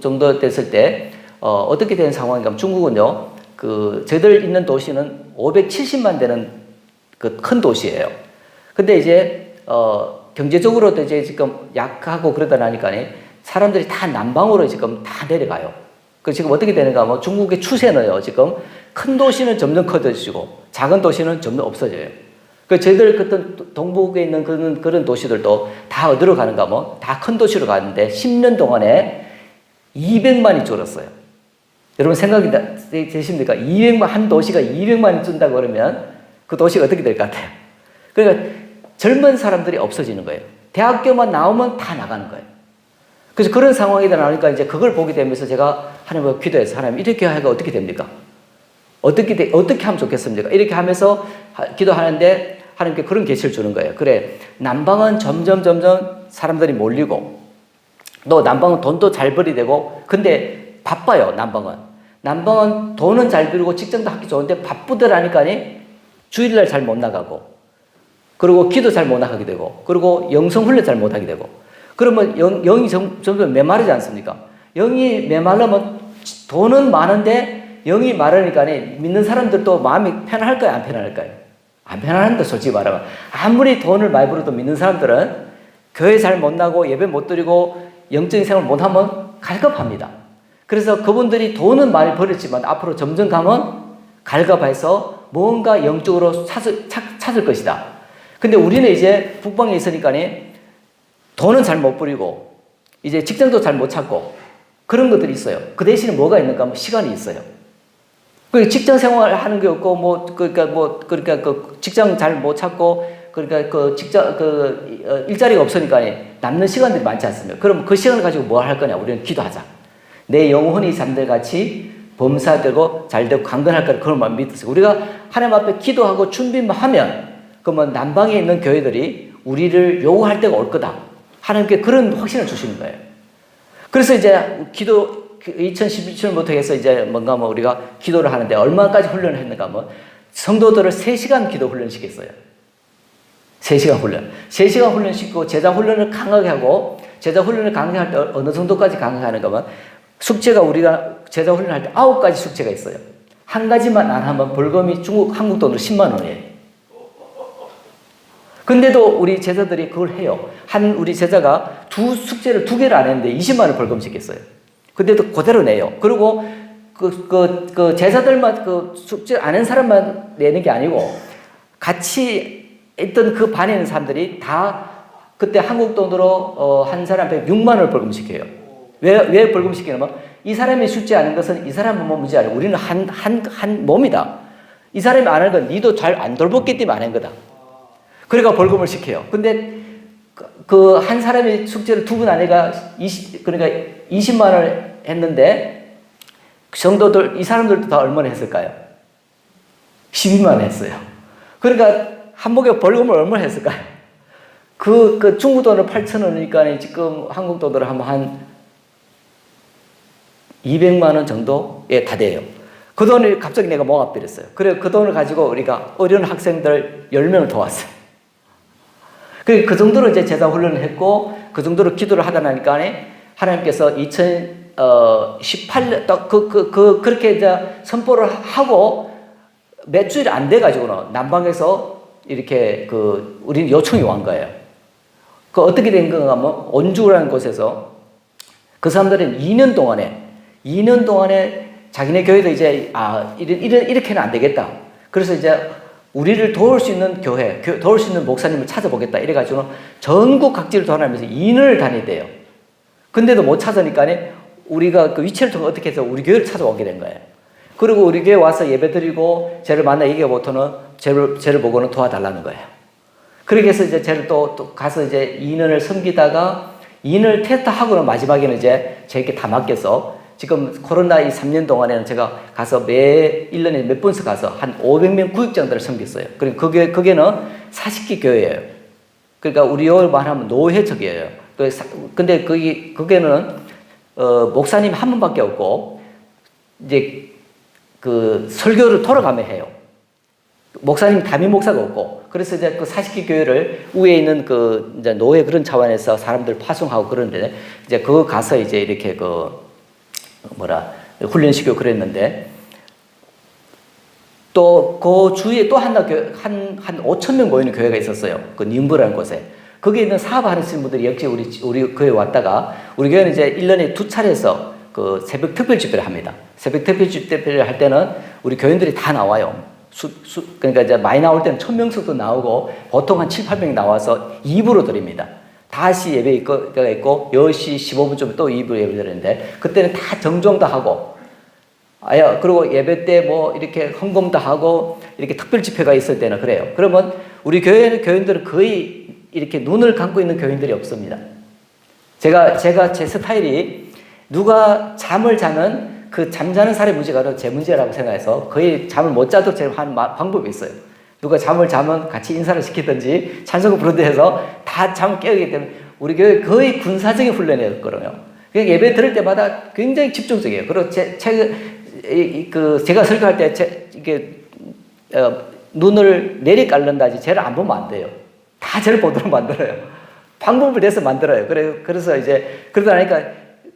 정도 됐을 때 어떻게 된 상황인가 하면 중국은요. 저희들 있는 도시는 570만 되는 그 큰 도시예요. 근데 이제 경제적으로도 이제 지금 약하고 그러다 나니까 사람들이 다 남방으로 지금 다 내려가요. 그 지금 어떻게 되는가 하면 중국의 추세는요. 지금 큰 도시는 점점 커져지고 작은 도시는 점점 없어져요. 그 저희들 그때 동북에 있는 그런 도시들도 다 어디로 가는가 하면 다 큰 도시로 가는데 10년 동안에 200만이 줄었어요. 여러분 생각이 되십니까? 한 도시가 200만이 준다고 그러면 그 도시가 어떻게 될 것 같아요? 그러니까 젊은 사람들이 없어지는 거예요. 대학교만 나오면 다 나가는 거예요. 그래서 그런 상황이 나오니까 이제 그걸 보게 되면서 제가 하나님과 기도해서 하나님 이렇게 하니까 어떻게 됩니까? 어떻게 하면 좋겠습니까? 이렇게 하면서 기도하는데 하나님께 그런 계시를 주는 거예요. 그래, 남방은 점점 사람들이 몰리고 또 남방은 돈도 잘 벌이 되고 근데 바빠요. 남방은 돈은 잘 벌고 직장도 하기 좋은데 바쁘더라니까 주일날 잘 못 나가고 그리고 기도 잘 못 나가게 되고 그리고 영성훈련 잘 못 하게 되고 그러면 영이 점점 메마르지 않습니까? 영이 메마르면 돈은 많은데 영이 마르니까 믿는 사람들도 마음이 편안할까요? 안 편안할까요? 안 편안한다 솔직히 말하면. 아무리 돈을 많이 벌어도 믿는 사람들은 교회 잘 못 나고 예배 못 드리고 영적인 생활 못 하면 갈급합니다. 그래서 그분들이 돈은 많이 벌었지만 앞으로 점점 가면 갈급해서 뭔가 영적으로 찾을 것이다. 근데 우리는 이제 북방에 있으니까 돈은 잘 못 벌이고 이제 직장도 잘 못 찾고 그런 것들이 있어요. 그 대신에 뭐가 있는가 하면 시간이 있어요. 그 직장 생활 하는 게 없고 그러니까 그 직장 잘 못 찾고 그러니까 일자리가 없으니까 남는 시간들이 많지 않습니까? 그럼 그 시간을 가지고 뭐 할 거냐? 우리는 기도하자. 내 영혼이 잠들같이 범사되고 잘되고 강건할 거라 그런 마음 믿으세요. 우리가 하나님 앞에 기도하고 준비만 하면 그러면 남방에 있는 교회들이 우리를 요구할 때가 올 거다. 하나님께 그런 확신을 주시는 거예요. 그래서 이제 기도 2017년부터 해서 이제 뭔가 뭐 우리가 기도를 하는데 얼마까지 훈련을 했는가 하면 성도들을 3시간 기도 훈련시켰어요. 3시간 훈련. 3시간 훈련시키고 제자 훈련을 강하게 하고 제자 훈련을 강하게 할 때 어느 정도까지 강하게 하는가 하면 숙제가 우리가 제자 훈련할 때 9가지 숙제가 있어요. 한 가지만 안 하면 벌금이 한국 돈으로 10만 원이에요. 근데도 우리 제자들이 그걸 해요. 우리 제자가 숙제를 2개를 안 했는데 20만 원 벌금 시켰어요. 근데도 그대로 내요. 그리고 그 제자들만 숙제 안 한 사람만 내는 게 아니고 같이 있던 그 반에 있는 사람들이 다 그때 한국 돈으로 한 사람한테 6만 원을 벌금 시켜요. 왜 벌금 시키냐면 이 사람이 숙제 안 한 것은 이 사람 몸 문제 아니고 우리는 한 몸이다. 이 사람이 안 한 건 니도 잘 안 돌봤기 때문에 안 한 거다. 그러니까 벌금을 시켜요. 근데 그 한 사람이 숙제를 2분 안에가 그러니까 20만 원을 했는데 성도들 이 사람들도 다 얼마나 했을까요? 12만 원 했어요. 그러니까 한복에 벌금을 얼마나 했을까요? 그 중국 돈을 8,000원이니까 지금 한국 돈으로 하면 한 200만 원 정도에 다 돼요. 그 돈을 갑자기 내가 모아버렸어요. 그래 그 돈을 가지고 우리가 어려운 학생들 10명을 도왔어요. 그 정도로 이제 제자 훈련을 했고 그 정도로 기도를 하다 나니까 하나님께서 2018년 그렇게 이제 선포를 하고 몇 주일 안 돼 가지고는 남방에서 이렇게 우리 요청이 온 거예요. 그 어떻게 된 건가 하면 온주라는 곳에서 그 사람들은 2년 동안에 자기네 교회도 이제 이렇게는 안 되겠다. 그래서 이제 우리를 도울 수 있는 도울 수 있는 목사님을 찾아보겠다. 이래가지고 전국 각지를 돌아다니면서 2년을 다녔대요. 근데도 못 찾으니까 우리가 그 위치를 통해 어떻게 해서 우리 교회를 찾아오게 된 거예요. 그리고 우리 교회 와서 예배 드리고 쟤를 만나 얘기해보고는 쟤를 보고는 도와달라는 거예요. 그렇게 해서 이제 쟤를 또 가서 이제 2년을 섬기다가 2년을 테스트하고는 마지막에는 이제 저에게 다 맡겨서 지금 코로나 이 3년 동안에는 제가 가서 1년에 몇 번씩 가서 한 500명 구역장들을 섬겼어요. 그리고 그게는 40기 교회예요. 그러니까 우리로 말하면 노회적이에요. 근데 그게는 목사님 한 분밖에 없고 이제 그 설교를 돌아가며 해요. 목사님 담임 목사가 없고 그래서 이제 그 40기 교회를 위에 있는 이제 노회 그런 차원에서 사람들 파송하고 그러는데 이제 그거 가서 이제 이렇게 훈련시키고 그랬는데 또 그 주위에 또 한 5천 명 모이는 교회가 있었어요. 그 님부라는 곳에. 거기에 있는 사업하시는 분들이 역시 우리 교회에 왔다가 우리 교회는 이제 1년에 2차례에서 그 새벽 특별 집회를 합니다. 새벽 특별 집회를 할 때는 우리 교인들이 다 나와요. 그러니까 이제 많이 나올 때는 1,000명씩도 나오고 보통 한 7, 8명이 나와서 2부로 드립니다. 5시 예배가 있고 10시 15분쯤 또 2부 예배 드리는데 그때는 다 정정도 하고 그리고 예배 때 뭐 이렇게 헌금도 하고 이렇게 특별 집회가 있을 때는 그래요. 그러면 우리 교인들은 거의 이렇게 눈을 감고 있는 교인들이 없습니다. 제가 제 스타일이 누가 잠을 자는 그 잠자는 사람의 문제가 제 문제라고 생각해서 거의 잠을 못 자도록 제가 한 방법이 있어요. 누가 잠을 자면 같이 인사를 시키든지 찬송을 부르든지 해서 다 잠을 깨우기 때문에 우리 교회 거의 군사적인 훈련이었거든요. 그러니까 예배 들을 때마다 굉장히 집중적이에요. 그리고 제가 설교할 때 이게 눈을 내리 깔는다지 쟤를 안 보면 안 돼요. 다 쟤를 보도록 만들어요. 방법을 내서 만들어요. 그래서 이제 그러다 보니까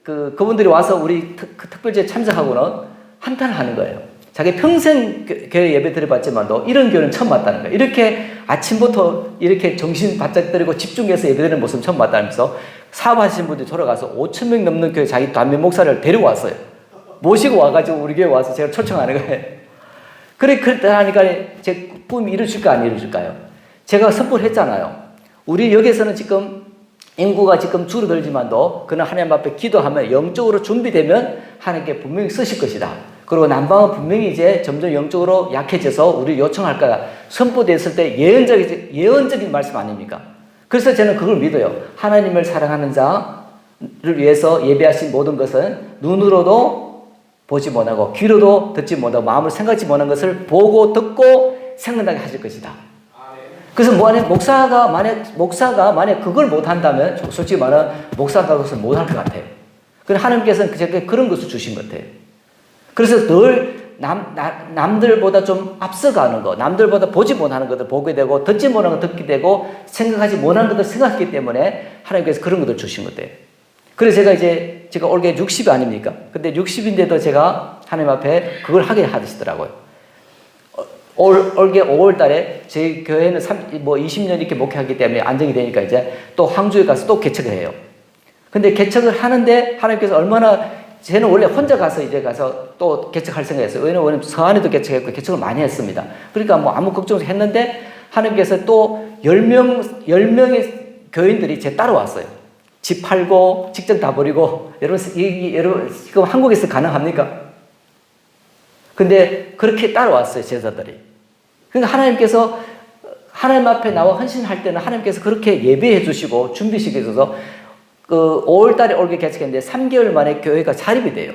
그분들이 와서 우리 특별제에 참석하고는 한탄을 하는 거예요. 자기 평생 교회 예배 드려봤지만도 이런 교회는 처음 봤다는 거예요. 이렇게 아침부터 이렇게 정신 바짝 들이고 집중해서 예배 드리는 모습 처음 봤다면서 사업하시는 분들이 돌아가서 5,000명 넘는 교회 자기 담임 목사를 데리고 왔어요. 모시고 와가지고 우리 교회 와서 제가 초청하는 거예요. 그러다 하니까 제 꿈이 이루어질까 안 이루어질까요? 제가 선포를 했잖아요. 우리 여기에서는 지금 인구가 지금 줄어들지만도 그는 하나님 앞에 기도하면 영적으로 준비되면 하나님께 분명히 쓰실 것이다. 그리고 남방은 분명히 이제 점점 영적으로 약해져서 우리 요청할까 선포됐을 때 예언적인 말씀 아닙니까? 그래서 저는 그걸 믿어요. 하나님을 사랑하는 자를 위해서 예배하신 모든 것은 눈으로도 보지 못하고 귀로도 듣지 못하고 마음을 생각지 못한 것을 보고 듣고 생각나게 하실 것이다. 그래서 목사가 만약 그걸 못한다면 솔직히 말하면 목사가 그것을 못할 것 같아요. 그래서 하나님께서는 제게 그런 것을 주신 것 같아요. 그래서 늘 남들보다 좀 앞서가는 거, 남들보다 보지 못하는 것을 보게 되고, 듣지 못하는 것 듣게 되고, 생각하지 못하는 것을 생각했기 때문에 하나님께서 그런 것을 주신 것 같아요. 그래서 제가 올해 60이 아닙니까? 근데 60인데도 제가 하나님 앞에 그걸 하게 하시더라고요. 올해 5월 달에 저희 교회는 20년 이렇게 목회하기 때문에 안정이 되니까 이제 또 황주에 가서 또 개척을 해요. 근데 개척을 하는데 하나님께서 저는 원래 혼자 가서 또 개척할 생각이었어요. 왜냐면 서안에도 개척했고 개척을 많이 했습니다. 그러니까 아무 걱정 없이 했는데 하나님께서 또 10명의 교인들이 제 따라왔어요. 집 팔고 직장 다 버리고 여러분 지금 한국에서 가능합니까? 근데 그렇게 따라왔어요, 제자들이. 그러니까 하나님께서 하나님 앞에 나와 헌신할 때는 하나님께서 그렇게 예배해 주시고 준비시켜 주셔서 5월 달에 올게 개척했는데 3개월 만에 교회가 자립이 돼요.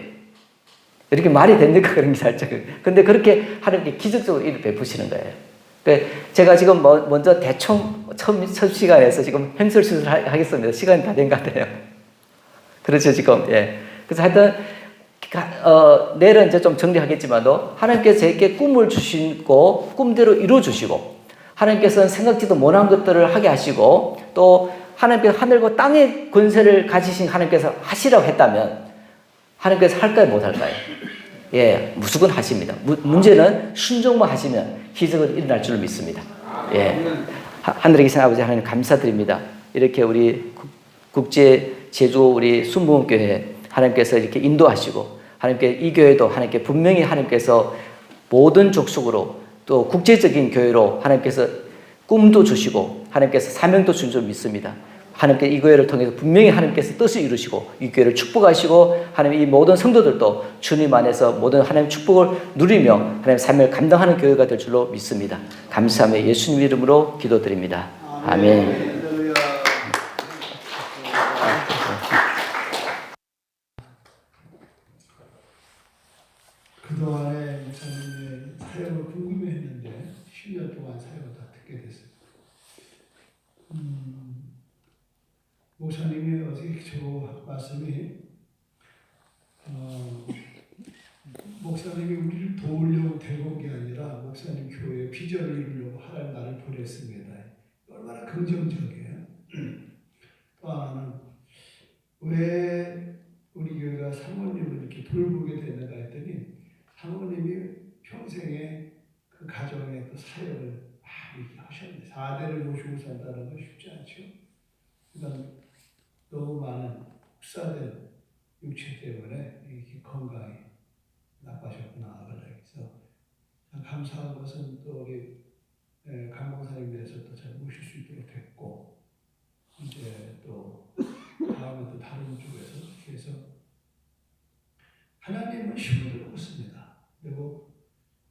이렇게 말이 됩니까? 그런 게 살짝. 근데 그렇게 하나님께 기적적으로 일을 베푸시는 거예요. 제가 지금 먼저 대충 첫 시간에서 지금 행설수술 하겠습니다. 시간이 다 된 것 같아요. 그렇죠, 지금. 예. 그래서 하여튼, 내일은 이제 좀 정리하겠지만도 하나님께서 제게 꿈을 주시고 꿈대로 이루어 주시고 하나님께서는 생각지도 못한 것들을 하게 하시고 또 하나님께서 하늘과 땅의 권세를 가지신 하나님께서 하시라고 했다면 하나님께서 할까요? 못할까요? 예, 무조건 하십니다. 문제는 순종만 하시면 기적은 일어날 줄 믿습니다. 예, 하늘에 계신 아버지 하나님 감사드립니다. 이렇게 우리 국제 제주 우리 순복음교회 하나님께서 이렇게 인도하시고 하나님께 이 교회도 하나님께 분명히 하나님께서 모든 족속으로 또 국제적인 교회로 하나님께서 꿈도 주시고 하나님께서 사명도 주신 줄 믿습니다. 하나님께 이 교회를 통해서 분명히 하나님께서 뜻을 이루시고 이 교회를 축복하시고 하나님 이 모든 성도들도 주님 안에서 모든 하나님 축복을 누리며 하나님 삶을 감당하는 교회가 될 줄로 믿습니다. 감사하며 예수님 이름으로 기도드립니다. 아멘. 그동안에 목사님의 사역을 궁금해했는데 10년 동안 사역을 다 듣게 됐어요. 목사님이 어제 저 말씀이 목사님이 우리를 도우려고 데려온 게 아니라 목사님 교회의 비전을 이루려고 하나님 나를 보냈습니다. 얼마나 긍정적이에요. 또 하나는 왜 우리 교회가 사모님을 이렇게 돌보게 됐는가 했더니 사모님이 평생에 그 가정의 그 사역을 많이 하셨는데 4대를 모시고 산다는 건 쉽지 않죠. 그러니까 너무 많은 혹사된 육체 때문에 이렇게 건강이 나빠졌구나. 그래서 감사한 것은 또 우리 강봉사님 대해서 또 잘 모실 수 있도록 됐고 이제 또 다음에 또 다른 쪽에서 그래서 하나님은 힘을 얻습니다. 그리고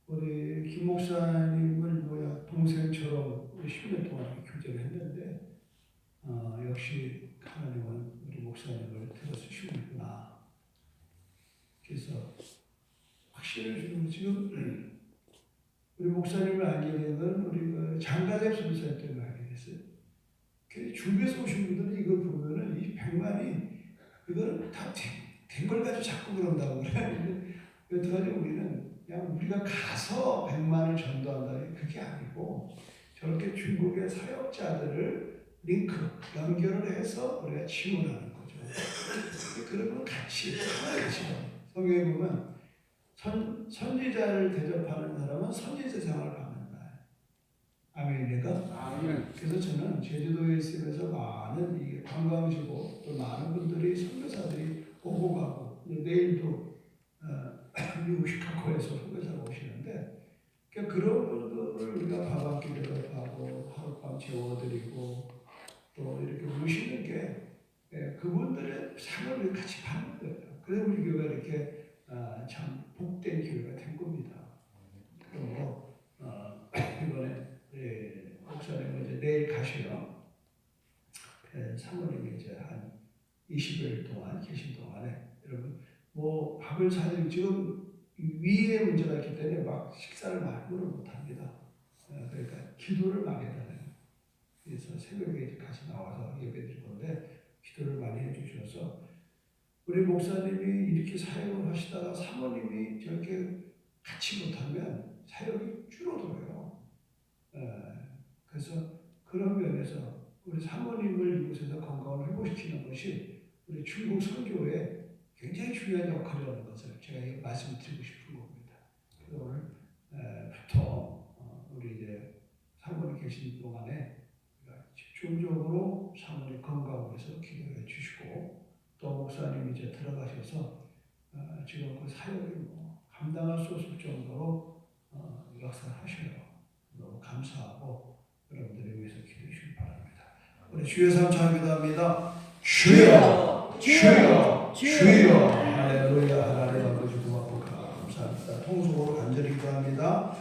우리 김 목사님을 동생처럼 10년 동안 교제를 했는데 역시 하나님은 우리 목사님을 들어주시는구나. 그래서 확신을 주는 지금 우리 목사님을 알게 된 건 우리 장가대 선생 때문에 알게 됐어요. 중국에서 오신 분들은 이걸 보면은 이 100만이 이거는 다 된 걸 가지고 자꾸 그런다고 그래. 여태까지 우리는 그냥 우리가 가서 100만을 전도한다는 그게 아니고 저렇게 중국의 사역자들을 링크, 연결을 해서 우리가 지원하는 거죠. 그러면 같이 성경에 보면 선지자를 대접하는 사람은 선지자상을 받는다. 아멘입니까? 아멘. 그래서 저는 제주도에 있으면서 많은 이 관광지고 또 많은 분들이 선교사들이 오고 가고 내일도 미국 시카고에서 선교사가 오시는데 그러니까 그런 분들을 우리가 밥한끼 대접하고 하룻밤 재워드리고 또 이렇게 모시는 게 그분들의 삶을 같이 받는 거예요. 그래서 우리 교회가 이렇게 참 복된 교회. 20일 동안 계신 동안에 여러분 뭐 밥을 사실 지금 위에 문제가 있기 때문에 막 식사를 말고는 못합니다. 그러니까 기도를 많이 해달라요. 그래서 새벽에 이제 같이 나와서 예배드릴 건데 기도를 많이 해주셔서 우리 목사님이 이렇게 사역을 하시다가 사모님이 저렇게 같이 못하면 사역이 줄어들어요. 그래서 그런 면에서 우리 사모님을 이곳에서 건강을 회복시키는 것이 우리 중국 선교에 굉장히 중요한 역할이라는 것을 제가 말씀드리고 싶은 겁니다. 그래서 오늘부터 우리 이제 사모님 계신 동안에 집중적으로 사모님 건강을 위해서 기도해 주시고 또 목사님이 이제 들어가셔서 지금 그 사역을 뭐 감당할 수 없을 정도로 역사하셔요. 너무 감사하고 여러분들을 위해서 기도해 주시기 바랍니다. 우리 주의 삼 찬양합니다. 주여, 주여, 주여. 할렐루야. 하나님 아버지 고맙고 감사합니다. 통속으로 간절히 기도합니다.